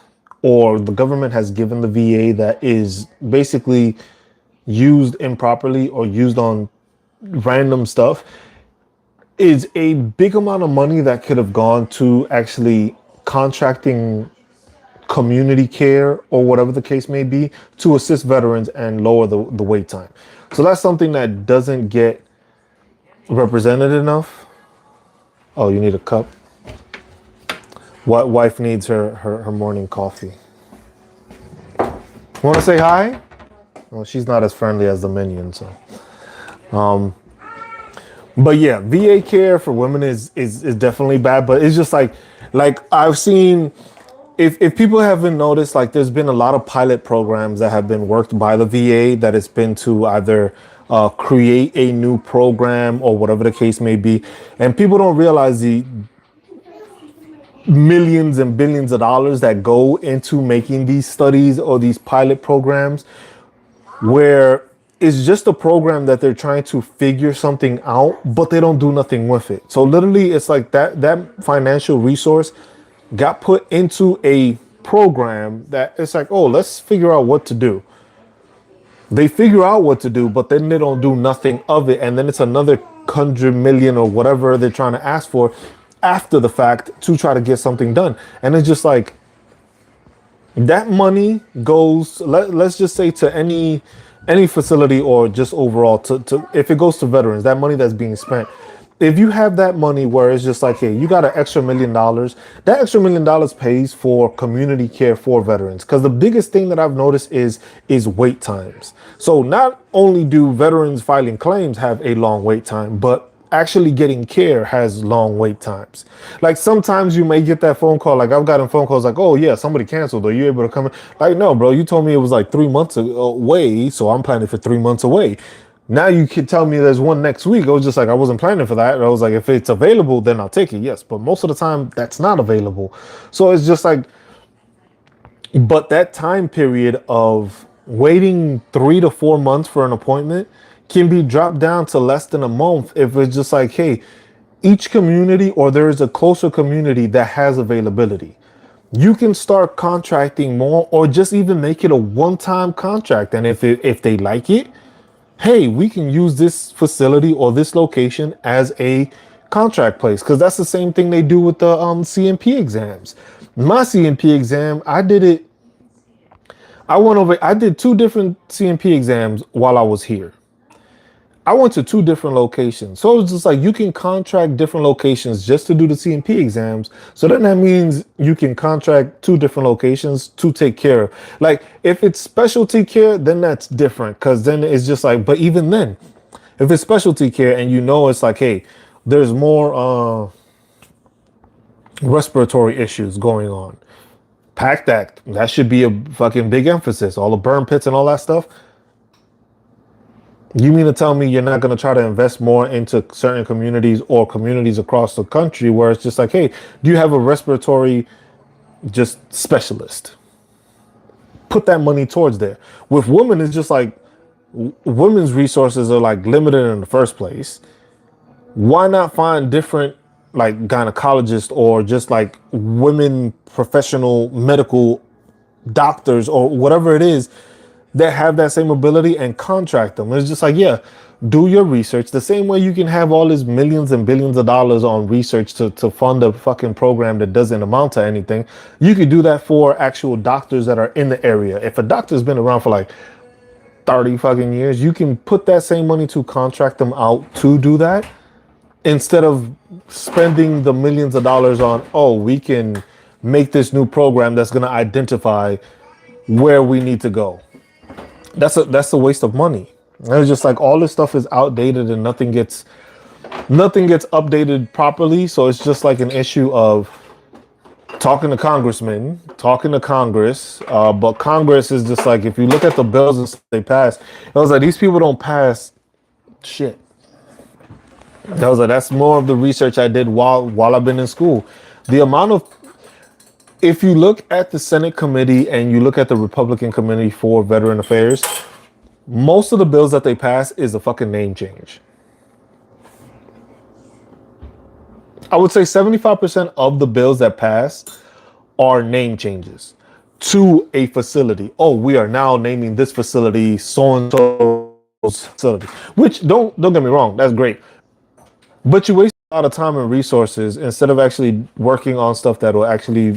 or the government has given the VA that is basically used improperly or used on random stuff is a big amount of money that could have gone to actually contracting community care or whatever the case may be to assist veterans and lower the wait time. So that's something that doesn't get represented enough. Oh, you need a cup? What wife needs her morning coffee? Want to say hi? Well, she's not as friendly as the minion, so. But yeah, VA care for women is definitely bad. But it's just like I've seen, if people haven't noticed, like there's been a lot of pilot programs that have been worked by the VA that it's been to either create a new program or whatever the case may be, and people don't realize the millions and billions of dollars that go into making these studies or these pilot programs, where it's just a program that they're trying to figure something out, but they don't do nothing with it. So literally it's like that financial resource got put into a program that it's like, oh, let's figure out what to do. They figure out what to do, but then they don't do nothing of it. And then it's another 100 million or whatever they're trying to ask for after the fact to try to get something done. And it's just like that money goes, let's just say to any facility or just overall to if it goes to veterans, that money that's being spent. If you have that money where it's just like, hey, you got an extra $1 million, that extra $1 million pays for community care for veterans. Because the biggest thing that I've noticed is wait times. So not only do veterans filing claims have a long wait time, but actually getting care has long wait times. Like sometimes you may get that phone call. Like I've gotten phone calls like, oh yeah, somebody canceled. Are you able to come in? Like, no, bro, you told me it was like 3 months away. So I'm planning for 3 months away. Now you can tell me there's one next week. I was just like, I wasn't planning for that. I was like, if it's available, then I'll take it. Yes. But most of the time that's not available. So it's just like, but that time period of waiting 3 to 4 months for an appointment can be dropped down to less than a month if it's just like, hey, each community or there is a closer community that has availability. You can start contracting more or just even make it a one-time contract. And if they like it, hey, we can use this facility or this location as a contract place. Because that's the same thing they do with the CMP exams. My CMP exam, I did 2 different CMP exams while I was here. I went to 2 different locations. So it's just like you can contract different locations just to do the CMP exams. So then that means you can contract 2 different locations to take care of. Like if it's specialty care, then that's different. Because then it's just like, but even then, if it's specialty care and you know it's like, hey, there's more respiratory issues going on. Pack that. That should be a fucking big emphasis. All the burn pits and all that stuff. You mean to tell me you're not going to try to invest more into certain communities or communities across the country where it's just like, hey, do you have a respiratory just specialist? Put that money towards there. With women, it's just like women's resources are like limited in the first place. Why not find different like gynecologists or just like women professional medical doctors or whatever it is that have that same ability and contract them. It's just like, yeah, do your research the same way you can have all these millions and billions of dollars on research to fund a fucking program that doesn't amount to anything. You could do that for actual doctors that are in the area. If a doctor's been around for like 30 fucking years, you can put that same money to contract them out to do that instead of spending the millions of dollars on, oh, we can make this new program that's going to identify where we need to go. That's a waste of money. And it's just like all this stuff is outdated and nothing gets updated properly. So it's just like an issue of talking to congressmen, talking to Congress. But Congress is just like, if you look at the bills and stuff they pass, it was like these people don't pass shit. I was like, that's more of the research I did while I've been in school. The amount of, if you look at the Senate committee and you look at the Republican committee for Veteran Affairs, most of the bills that they pass is a fucking name change. I would say 75% of the bills that pass are name changes to a facility. Oh, we are now naming this facility so-and-so's facility, which don't get me wrong, that's great. But you waste a lot of time and resources instead of actually working on stuff that will actually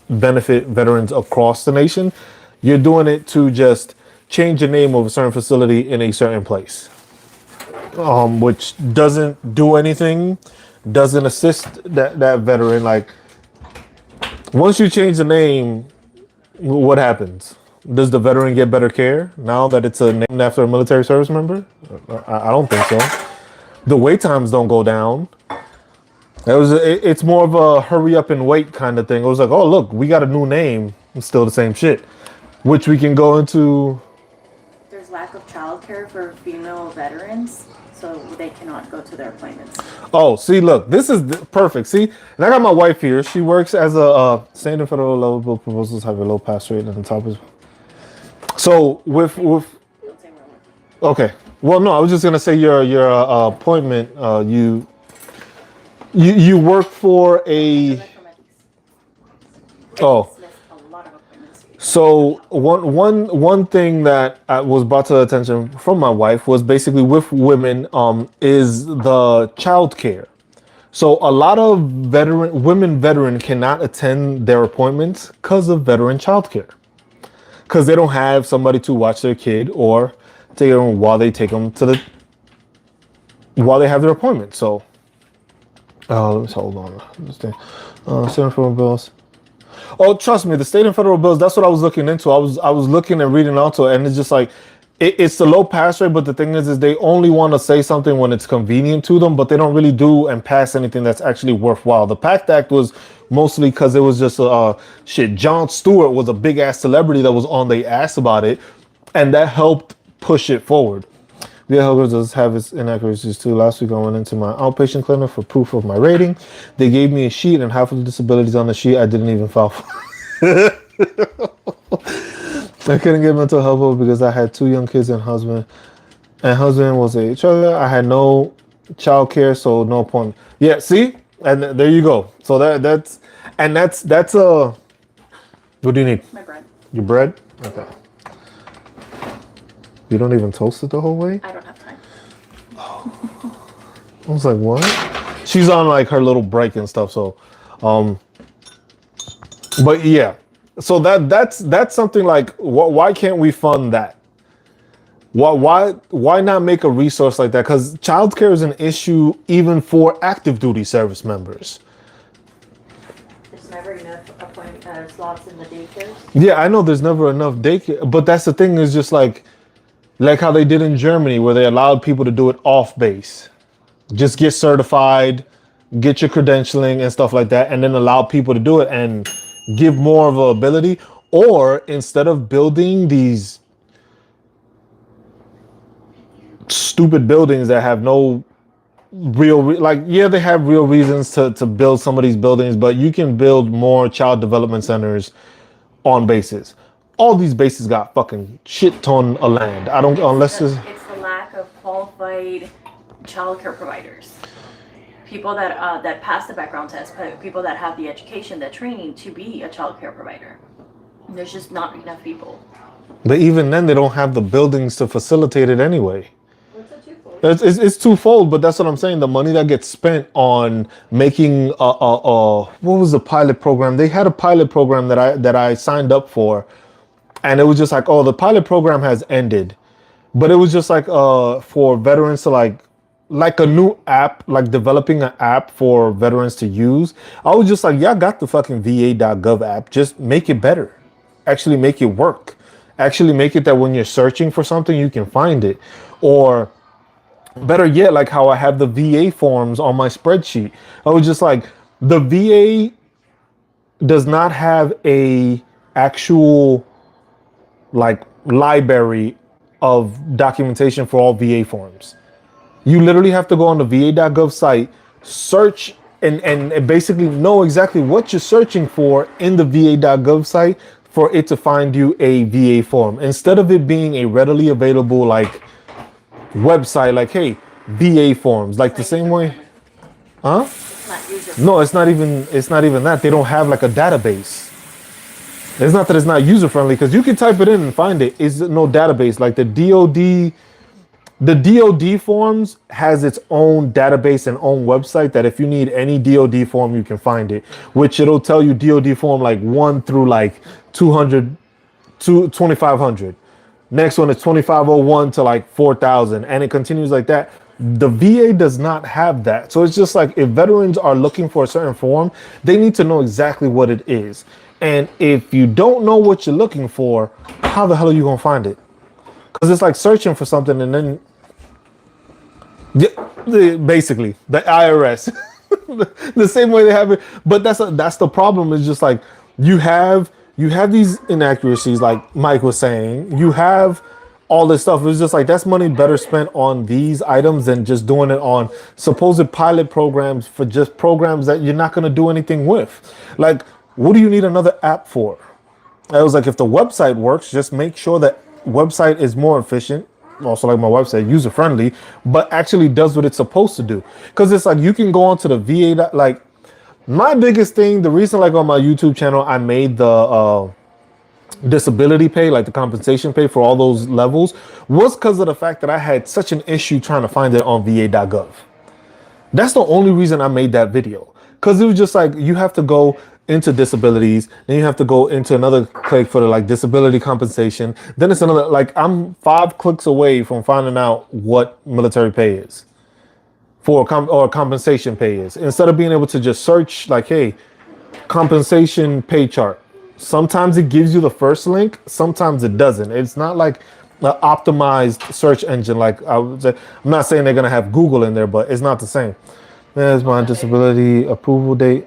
benefit veterans across the nation. You're doing it to just change the name of a certain facility in a certain place, which doesn't do anything, doesn't assist that veteran. Like, once you change the name, what happens? Does the veteran get better care now that it's named after a military service member? I don't think so. The wait times don't go down. It's more of a hurry up and wait kind of thing. It was like, oh, look, we got a new name. It's still the same shit, which we can go into. There's lack of childcare for female veterans, so they cannot go to their appointments. Oh, see, look, this is perfect. See, and I got my wife here. She works as a state and federal level proposals have a low pass rate at the top. So with okay. Well, no, I was just gonna say your appointment. You work for a. Oh. So one thing that was brought to the attention from my wife was basically with women is the child care. So a lot of women veteran cannot attend their appointments because of veteran child care, because they don't have somebody to watch their kid or take them while they have their appointment. So let's hold on. State and federal bills. Oh, trust me, the state and federal bills, that's what I was looking into. I was looking and reading onto it, and it's just like it's the low pass rate, but the thing is they only want to say something when it's convenient to them, but they don't really do and pass anything that's actually worthwhile. The PACT Act was mostly because it was just shit. Jon Stewart was a big ass celebrity that was on. They asked about it, and that helped push it forward. The health does have its inaccuracies too. Last week I went into my outpatient clinic for proof of my rating. They gave me a sheet, and half of the disabilities on the sheet I didn't even file for. I couldn't get mental health because I had 2 young kids and husband. And husband was a child. I had no child care, so no point. Yeah, see? And there you go. So that's what do you need? My bread. Your bread? Okay. You don't even toast it the whole way? I don't have time. Oh. I was like, what? She's on like her little break and stuff, so but yeah. So that's something like, why can't we fund that? Why not make a resource like that? Because childcare is an issue even for active duty service members. There's never enough slots in the daycares. Yeah, I know there's never enough daycare, but that's the thing, is just like how they did in Germany, where they allowed people to do it off base. Just get certified, get your credentialing and stuff like that, and then allow people to do it and give more of an ability. Or instead of building these stupid buildings that have no real, they have real reasons to build some of these buildings, but you can build more child development centers on bases. All these bases got fucking shit ton of land. It's the lack of qualified childcare providers. people that pass the background test, people that have the education, the training to be a child care provider. There's just not enough people. But even then, they don't have the buildings to facilitate it anyway. What's a twofold? It's twofold, but that's what I'm saying. The money that gets spent on making what was the pilot program? They had a pilot program that I signed up for, and it was just like, oh, the pilot program has ended, but it was just like for veterans to like a new app, like developing an app for veterans to use. I was just like, y'all got the fucking va.gov app, just make it better, actually make it work, actually make it that when you're searching for something you can find it, or better yet, like how I have the VA forms on my spreadsheet. I was just like, the VA does not have a actual like library of documentation for all VA forms. You literally have to go on the va.gov site, search and basically know exactly what you're searching for in the va.gov site for it to find you a VA form. Instead of it being a readily available like website, like, hey, VA forms, like the same way. Huh? No, it's not even that. They don't have like a database. It's not that it's not user friendly, because you can type it in and find it. It's no database. Like the DoD forms has its own database and own website that if you need any DoD form, you can find it, which it'll tell you DoD form like 1 through like 200 to 2500. Next one is 2501 to like 4000, and it continues like that. The VA does not have that. So it's just like, if veterans are looking for a certain form, they need to know exactly what it is. And if you don't know what you're looking for, how the hell are you going to find it? Because it's like searching for something and then basically the IRS, the same way they have it. But that's the problem. Is just like you have these inaccuracies, like Mike was saying. You have all this stuff. It's just like, that's money better spent on these items than just doing it on supposed pilot programs for just programs that you're not going to do anything with. Like, what do you need another app for? I was like, if the website works, just make sure that website is more efficient. Also, like my website, user friendly, but actually does what it's supposed to do. Because it's like, you can go onto the VA. Like, my biggest thing, the reason like on my YouTube channel, I made the disability pay, like the compensation pay for all those levels, was because of the fact that I had such an issue trying to find it on va.gov. That's the only reason I made that video. Because it was just like, you have to go into disabilities, then you have to go into another click for the like disability compensation, then it's another, like, I'm 5 clicks away from finding out what military pay is for or compensation pay is, instead of being able to just search like, hey, compensation pay chart. Sometimes it gives you the first link, sometimes it doesn't. It's not like an optimized search engine. Like I would say, I'm not saying they're gonna have Google in there, but it's not the same. There's my disability approval date.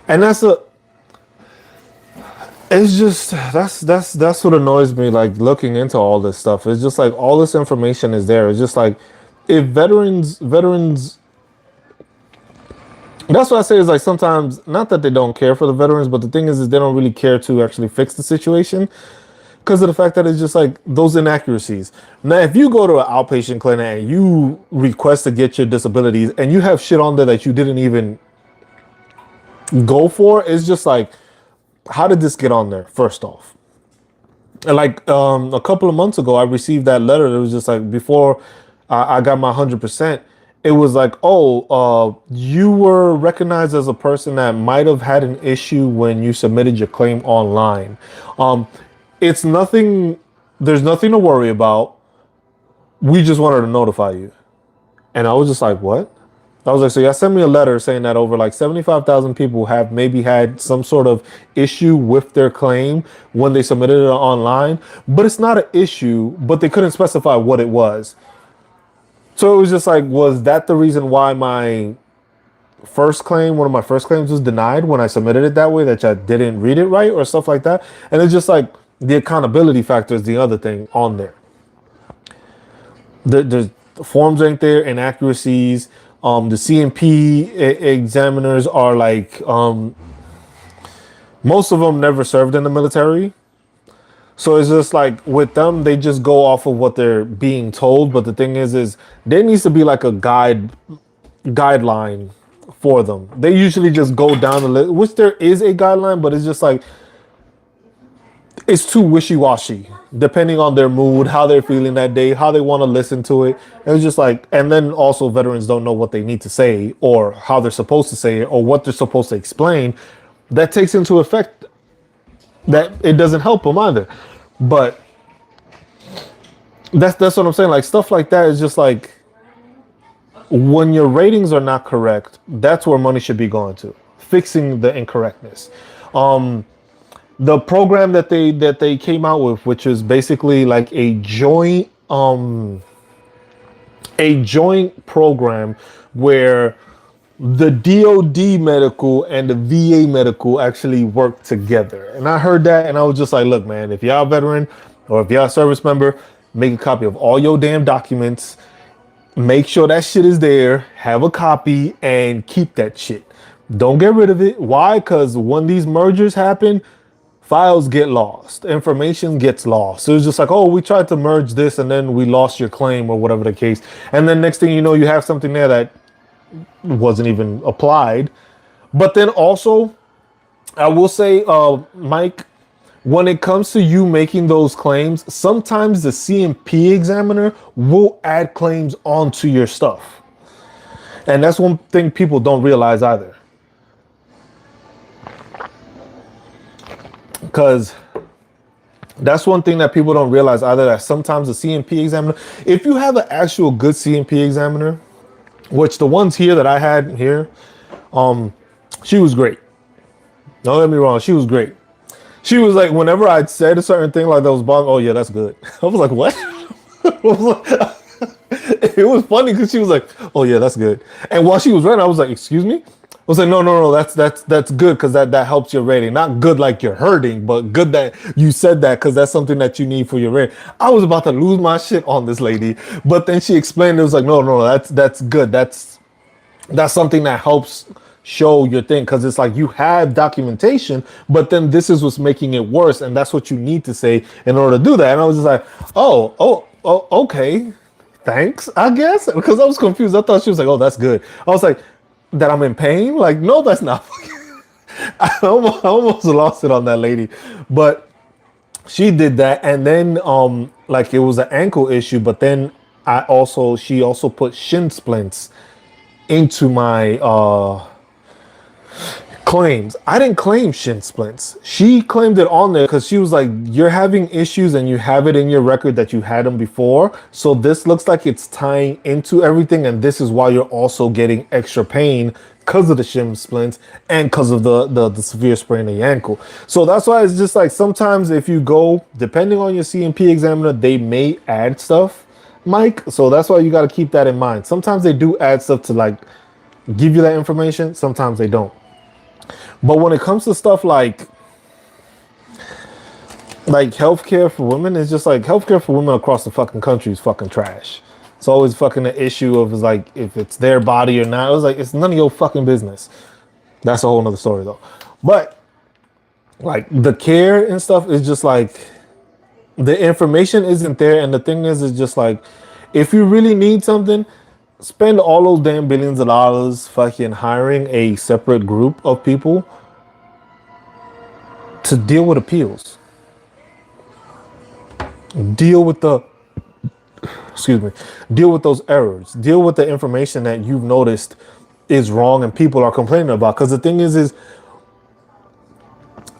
And it's just, that's what annoys me, like looking into all this stuff. It's just like, all this information is there. It's just like, if veterans, that's what I say, is like, sometimes, not that they don't care for the veterans, but the thing is they don't really care to actually fix the situation, because of the fact that it's just like those inaccuracies. Now, if you go to an outpatient clinic and you request to get your disabilities and you have shit on there that you didn't even go for, it's just like, how did this get on there, first off? And like a couple of months ago, I received that letter. It was just like, before I got my 100%, it was like, oh, you were recognized as a person that might have had an issue when you submitted your claim online. It's nothing, there's nothing to worry about. We just wanted to notify you. And I was just like, what? I was like, so y'all sent me a letter saying that over like 75,000 people have maybe had some sort of issue with their claim when they submitted it online, but it's not an issue, but they couldn't specify what it was. So it was just like, was that the reason why my first claim, one of my first claims, was denied when I submitted it that way, that I didn't read it right or stuff like that? And it's just like, the accountability factor is the other thing on there. The forms ain't there, inaccuracies. The CMP examiners are like, most of them never served in the military. So it's just like with them, they just go off of what they're being told. But the thing is there needs to be like a guideline for them. They usually just go down the list, which there is a guideline, but it's just like it's too wishy-washy depending on their mood, how they're feeling that day, how they want to listen to it. And it's just like, and then also veterans don't know what they need to say or how they're supposed to say it or what they're supposed to explain. That takes into effect that it doesn't help them either. But that's what I'm saying. Like stuff like that is just like when your ratings are not correct, that's where money should be going to, fixing the incorrectness. The program that they came out with, which is basically like a joint program where the DOD medical and the VA medical actually work together. And I heard that and I was just like, look, man, if y'all a veteran or if y'all a service member, make a copy of all your damn documents. Make sure that shit is there. Have a copy and keep that shit. Don't get rid of it. Why? Because when these mergers happen, files get lost. Information gets lost. So it's just like, oh, we tried to merge this and then we lost your claim or whatever the case. And then next thing you know, you have something there that wasn't even applied. But then also, I will say, Mike, when it comes to you making those claims, sometimes the CMP examiner will add claims onto your stuff. And that's one thing people don't realize either. Because that's one thing that people don't realize either, that sometimes the CMP examiner, if you have an actual good CMP examiner, which the ones here that I had here, she was great. Don't get me wrong, she was great. She was like, whenever I'd said a certain thing like that was bothering, oh yeah, that's good. I was like, what? It was funny because she was like, oh yeah, that's good. And while she was writing, I was like, excuse me? I was like, no, that's good because that helps your rating. Not good like you're hurting, but good that you said that because that's something that you need for your rating. I was about to lose my shit on this lady, but then she explained, it was like, no, that's good. That's something that helps show your thing, because it's like you have documentation, but then this is what's making it worse, and that's what you need to say in order to do that. And I was just like, oh, okay, thanks, I guess, because I was confused. I thought she was like, oh, that's good. I was like, that I'm in pain? Like, no, that's not. I almost lost it on that lady, but she did that, and then like it was an ankle issue, but then she also put shin splints into my claims. I didn't claim shin splints. She claimed it on there because she was like, you're having issues and you have it in your record that you had them before. So this looks like it's tying into everything. And this is why you're also getting extra pain because of the shin splints and because of the severe sprain of your ankle. So that's why it's just like, sometimes if you go, depending on your CMP examiner, they may add stuff, Mike. So that's why you got to keep that in mind. Sometimes they do add stuff to like give you that information. Sometimes they don't. But when it comes to stuff like healthcare for women, it's just like healthcare for women across the fucking country is fucking trash. It's always fucking an issue of, like, if it's their body or not. It was like, it's none of your fucking business. That's a whole nother story though. But like the care and stuff is just like, the information isn't there. And the thing is just like, if you really need something, spend all those damn billions of dollars fucking hiring a separate group of people to deal with appeals. Deal with those errors. Deal with the information that you've noticed is wrong and people are complaining about. Because the thing is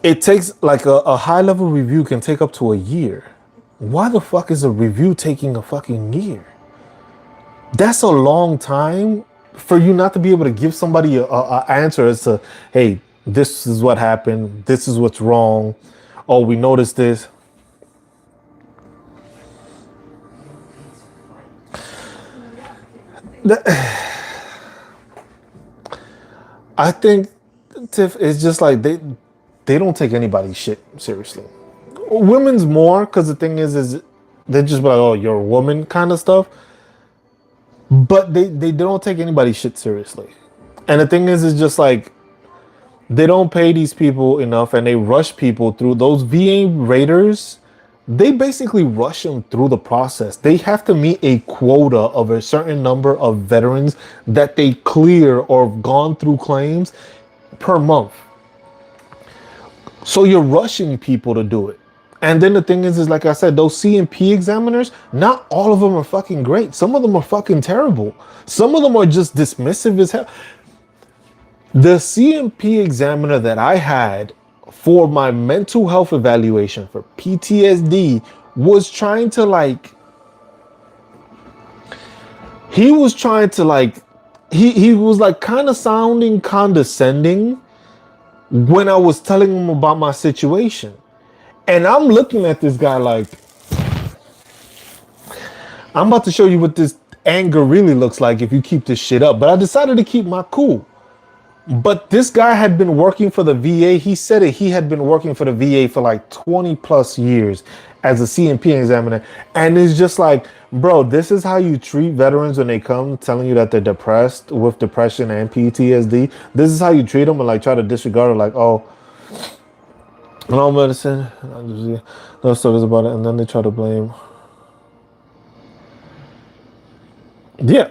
it takes like a high level review can take up to a year. Why the fuck is a review taking a fucking year? That's a long time for you not to be able to give somebody a answer as to, hey, this is what happened. This is what's wrong. Oh, we noticed this. I think, Tiff, it's just like they don't take anybody's shit seriously. Women's more, because the thing is they're just like, oh, you're a woman kind of stuff. But they don't take anybody's shit seriously. And the thing is just like, they don't pay these people enough and they rush people through. Those VA raters they basically rush them through the process. They have to meet a quota of a certain number of veterans that they clear or have gone through claims per month. So you're rushing people to do it. And then the thing is like I said, those CMP examiners, not all of them are fucking great. Some of them are fucking terrible. Some of them are just dismissive as hell. The CMP examiner that I had for my mental health evaluation for PTSD was trying to like, he was trying to like, he was like kind of sounding condescending when I was telling him about my situation. And I'm looking at this guy like, I'm about to show you what this anger really looks like if you keep this shit up. But I decided to keep my cool. But this guy had been working for the VA. He said it. He had been working for the VA for like 20 plus years as a CMP examiner. And it's just like, bro, this is how you treat veterans when they come telling you that they're depressed with depression and PTSD. This is how you treat them and like try to disregard it like, oh, no medicine. No stories about it. And then they try to blame. Yeah.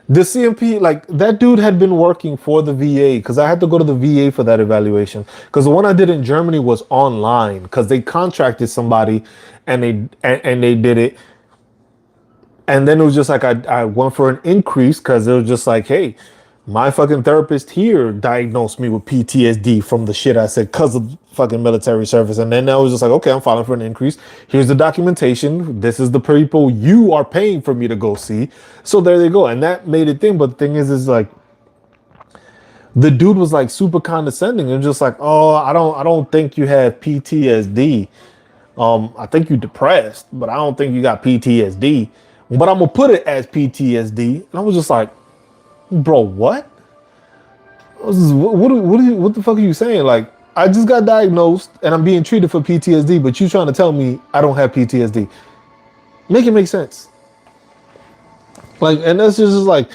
The CMP, like that dude had been working for the VA because I had to go to the VA for that evaluation. Because the one I did in Germany was online because they contracted somebody and they did it. And then it was just like I went for an increase because it was just like, hey, my fucking therapist here diagnosed me with PTSD from the shit I said because of fucking military service. And then I was just like, okay, I'm filing for an increase. Here's the documentation. This is the people you are paying for me to go see. So there they go. And that made it thing. But the thing is like, the dude was like super condescending and just like, oh, I don't think you have PTSD. I think you're depressed, but I don't think you got PTSD. But I'm gonna put it as PTSD. And I was just like, bro, what? What the fuck are you saying? Like, I just got diagnosed and I'm being treated for PTSD, but you trying to tell me I don't have PTSD. Make it make sense. Like, and that's just like,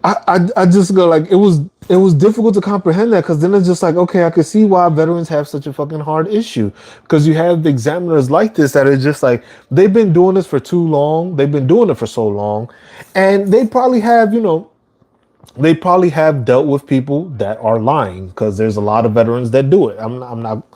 I just go like, it was difficult to comprehend that because then it's just like, okay, I could see why veterans have such a fucking hard issue because you have the examiners like this that are just like, they've been doing this for too long. They've been doing it for so long. And they probably have, they probably have dealt with people that are lying because there's a lot of veterans that do it. I'm not,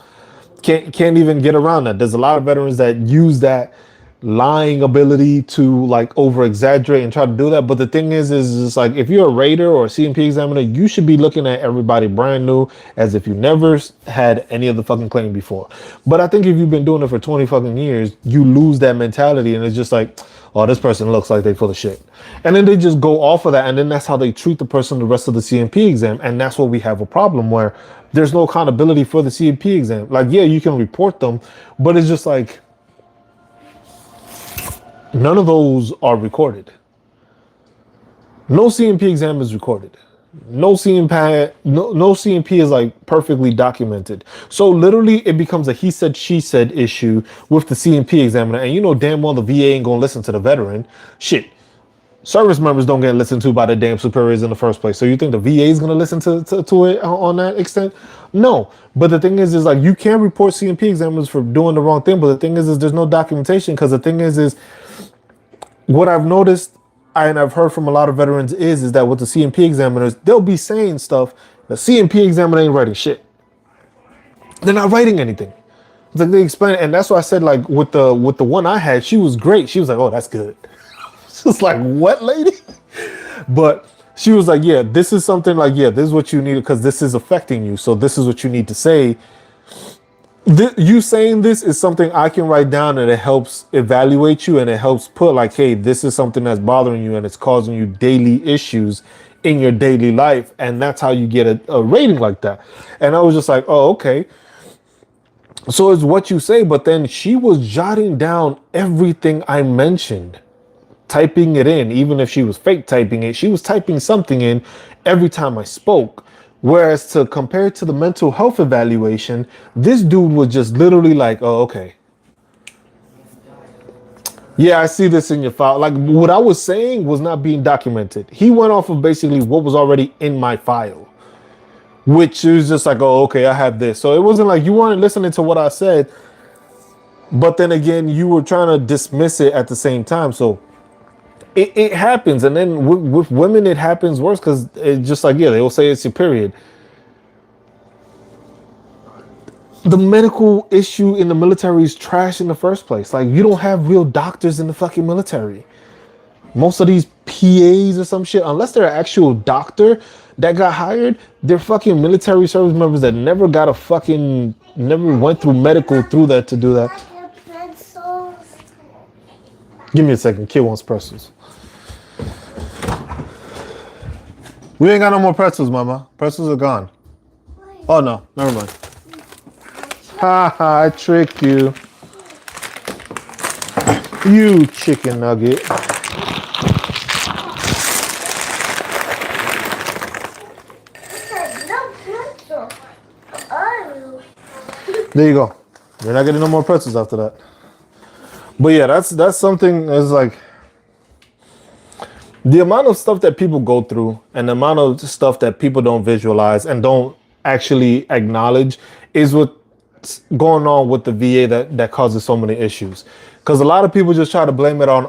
can't even get around that. There's a lot of veterans that use that lying ability to like over exaggerate and try to do that. But the thing is just like, if you're a raider or a CMP examiner, you should be looking at everybody brand new as if you never had any of the fucking claim before. But I think if you've been doing it for 20 fucking years, you lose that mentality and it's just like, oh, this person looks like they full of shit. And then they just go off of that. And then that's how they treat the person the rest of the CMP exam. And that's where we have a problem where there's no accountability for the CMP exam. Like, yeah, you can report them, but it's just like, none of those are recorded. No CMP exam is recorded. No CMP is like perfectly documented. So literally it becomes a he said, she said issue with the CMP examiner. And you know damn well the VA ain't gonna listen to the veteran. Shit. Service members don't get listened to by the damn superiors in the first place. So you think the VA is gonna listen to it on that extent? No. But the thing is like you can't report CMP examiners for doing the wrong thing. But the thing is there's no documentation because the thing is what I've noticed and I've heard from a lot of veterans is that with the CMP examiners, they'll be saying stuff. The CMP examiner ain't writing shit. They're not writing anything. It's like they explain it. And that's why I said like with the one I had, she was great. She was like, oh, that's good. It's just like, what, lady? But she was like, yeah, this is something like, yeah, this is what you need because this is affecting you. So this is what you need to say. You saying this is something I can write down and it helps evaluate you and it helps put like, hey, this is something that's bothering you and it's causing you daily issues in your daily life. And that's how you get a rating like that. And I was just like, oh, okay. So it's what you say. But then she was jotting down everything I mentioned, typing it in. Even if she was fake typing it, she was typing something in every time I spoke. Whereas to compare to the mental health evaluation, this dude was just literally like, oh, okay. Yeah, I see this in your file. Like what I was saying was not being documented. He went off of basically what was already in my file, which is just like, oh, okay, I have this. So it wasn't like you weren't listening to what I said, but then again, you were trying to dismiss it at the same time. So it happens. And then with women, it happens worse because it's just like, yeah, they will say it's your period. The medical issue in the military is trash in the first place. Like, you don't have real doctors in the fucking military. Most of these PAs or some shit, unless they're an actual doctor that got hired, they're fucking military service members that never went through medical through that to do that. Give me a second. Kid wants pretzels. We ain't got no more pretzels, mama. Pretzels are gone. Oh no, never mind. Ha ha, I tricked you. You chicken nugget. There you go. You're not getting no more pretzels after that. But yeah, that's something that's like the amount of stuff that people go through and the amount of stuff that people don't visualize and don't actually acknowledge is what's going on with the VA that causes so many issues. Because a lot of people just try to blame it on,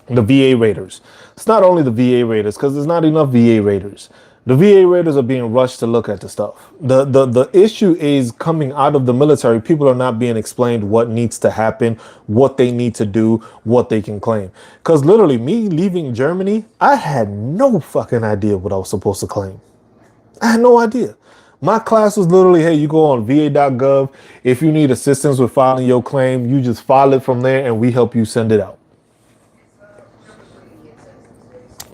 the VA raiders. It's not only the VA raiders, because there's not enough VA raiders. The VA raiders are being rushed to look at the stuff. The issue is coming out of the military. People are not being explained what needs to happen, what they need to do, what they can claim. Because literally, me leaving Germany, I had no fucking idea what I was supposed to claim. I had no idea. My class was literally, hey, you go on va.gov. If you need assistance with filing your claim, you just file it from there and we help you send it out.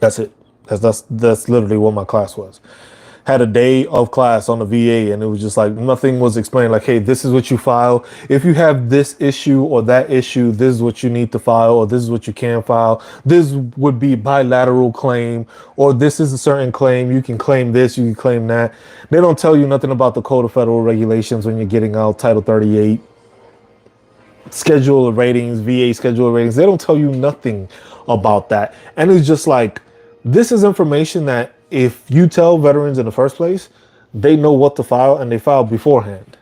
That's it. That's literally what my class was. Had a day of class on the VA and it was just like nothing was explained. Like, hey, this is what you file. If you have this issue or that issue, this is what you need to file, or this is what you can file. This would be bilateral claim, or this is a certain claim. You can claim this, you can claim that. They don't tell you nothing about the Code of Federal Regulations when you're getting out Title 38, schedule of ratings, VA schedule of ratings. They don't tell you nothing about that. And it's just like, this is information that if you tell veterans in the first place, they know what to file and they file beforehand.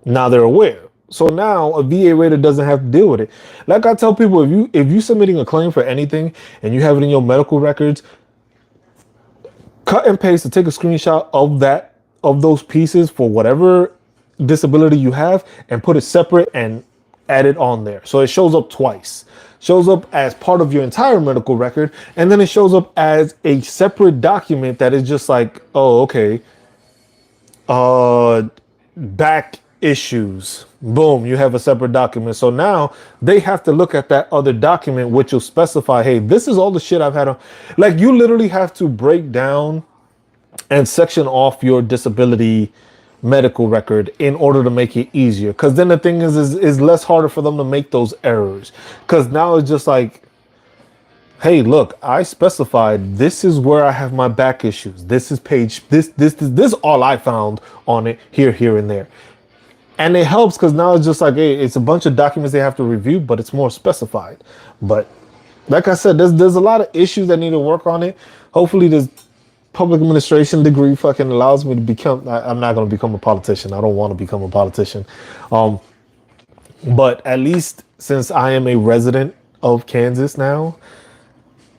Now they're aware. So now a VA raider doesn't have to deal with it. Like I tell people, if you submitting a claim for anything and you have it in your medical records, cut and paste to take a screenshot of those pieces for whatever disability you have and put it separate and add it on there. So it shows up twice. Shows up as part of your entire medical record, and then it shows up as a separate document that is just like, oh, okay, back issues. Boom, you have a separate document. So now they have to look at that other document, which will specify, hey, this is all the shit I've had on. Like, you literally have to break down and section off your disability medical record in order to make it easier, because then the thing is less harder for them to make those errors, because now it's just like, hey, look, I specified this is where I have my back issues, this is page this is all I found on it, here and there. And it helps because now it's just like, hey, it's a bunch of documents they have to review, but it's more specified. But like I said, there's a lot of issues that need to work on it. Hopefully this public administration degree fucking allows me to become, I'm not going to become a politician. I don't want to become a politician. But at least since I am a resident of Kansas now,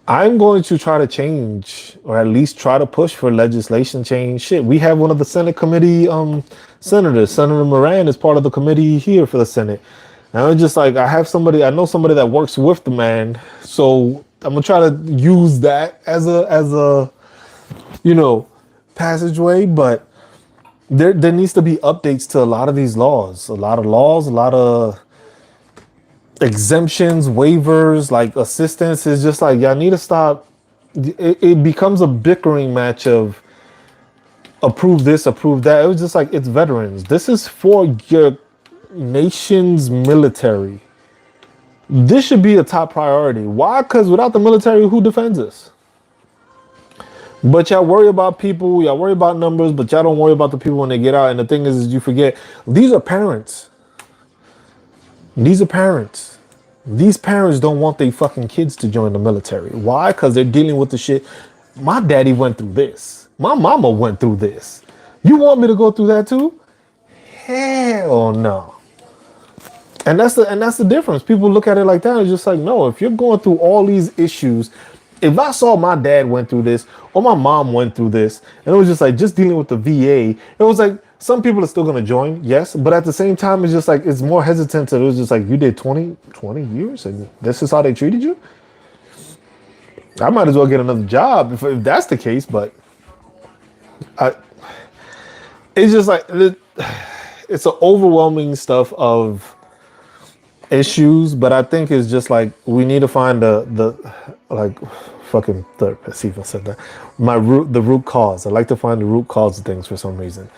I'm going to try to change, or at least try to push for legislation change. Shit, we have one of the Senate committee senators, Senator Moran, is part of the committee here for the Senate. And I'm just like, I know somebody that works with the man, so I'm gonna try to use that as a passageway. But there needs to be updates to a lot of these laws, a lot of exemptions, waivers, like assistance. Is just like, y'all need to stop. It becomes a bickering match of approve this, approve that. It was just like, it's veterans. This is for your nation's military. This should be a top priority. Why? Because without the military, who defends us? But y'all worry about people, y'all worry about numbers, but y'all don't worry about the people when they get out. And the thing is you forget, these are parents. These are parents. These parents don't want their fucking kids to join the military. Why? Because they're dealing with the shit. My daddy went through this. My mama went through this. You want me to go through that too? Hell no. And that's the difference. People look at it like that. It's just like, no, if you're going through all these issues, if I saw my dad went through this or my mom went through this, and it was just like just dealing with the VA, it was like some people are still gonna join, yes, but at the same time, it's just like it's more hesitant to it was just like you did 20 years and this is how they treated you. I might as well get another job if that's the case, but I it's just like it's an overwhelming stuff of issues, but I think it's just like we need to find the like fucking therapist even said that the root cause. I like to find the root cause of things for some reason,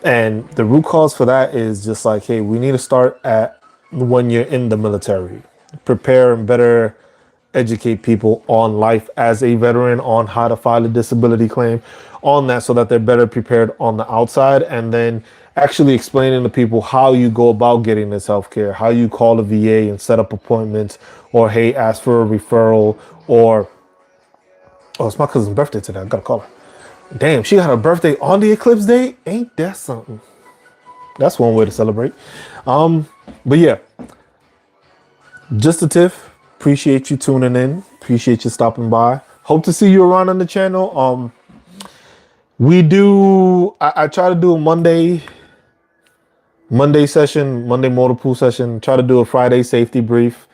and the root cause for that is just like, hey, we need to start at when you're in the military, prepare and better educate people on life as a veteran, on how to file a disability claim, on that, so that they're better prepared on the outside, and then actually explaining to people how you go about getting this health care, how you call the VA and set up appointments, or hey, ask for a referral, or oh, it's my cousin's birthday today. I gotta call her. Damn, she had her birthday on the eclipse day. Ain't that something? That's one way to celebrate. But yeah, just a tiff. Appreciate you tuning in. Appreciate you stopping by. Hope to see you around on the channel. We do. I try to do a Monday session, Monday Motorpool session. Try to do a Friday safety brief.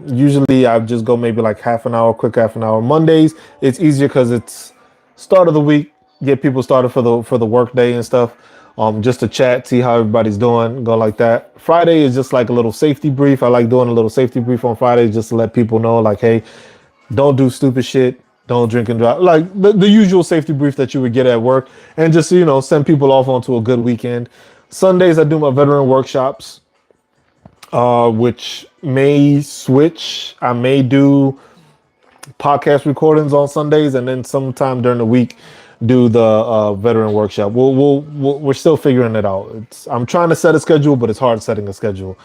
Usually I just go maybe like half an hour, quick half an hour. Mondays it's easier because it's start of the week. Get people started for the work day and stuff. Just to chat, see how everybody's doing, go like that. Friday is just like a little safety brief. I like doing a little safety brief on Friday just to let people know, like, hey, don't do stupid shit. Don't drink and drive. Like the usual safety brief that you would get at work. And just, send people off onto a good weekend. Sundays, I do my veteran workshops, which may switch. I may do podcast recordings on Sundays, and then sometime during the week do the veteran workshop. We're still figuring it out. I'm trying to set a schedule, but it's hard setting a schedule.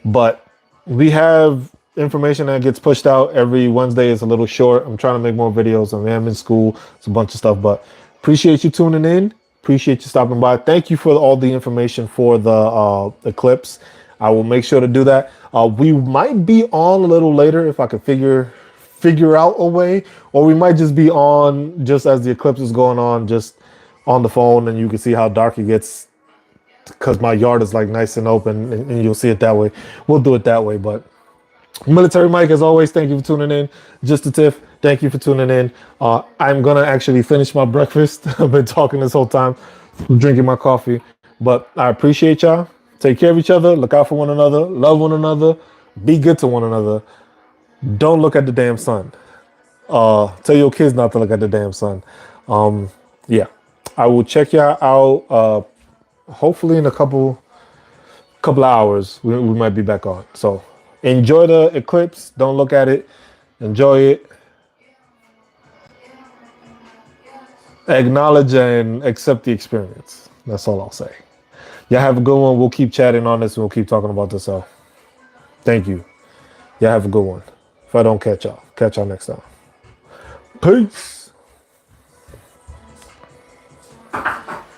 But we have information that gets pushed out every Wednesday. It's a little short. I'm trying to make more videos. I'm in school. It's a bunch of stuff, but appreciate you tuning in. Appreciate you stopping by. Thank you for all the information for the Eclipse. I will make sure to do that. We might be on a little later if I could figure out a way, or we might just be on just as the eclipse is going on, just on the phone, and you can see how dark it gets because my yard is like nice and open, and you'll see it that way. We'll do it that way. But Military Mike, as always, thank you for tuning in. Just a tiff, thank you for tuning in. I'm gonna actually finish my breakfast. I've been talking this whole time, drinking my coffee, but I appreciate y'all. Take care of each other, look out for one another, love one another, be good to one another. Don't look at the damn sun. Tell your kids not to look at the damn sun. Yeah, I will check y'all out. Hopefully in a couple of hours, we might be back on. So enjoy the eclipse. Don't look at it. Enjoy it. Acknowledge and accept the experience. That's all I'll say. Y'all have a good one. We'll keep chatting on this and we'll keep talking about this. So thank you. Y'all have a good one. If I don't catch y'all next time. Peace.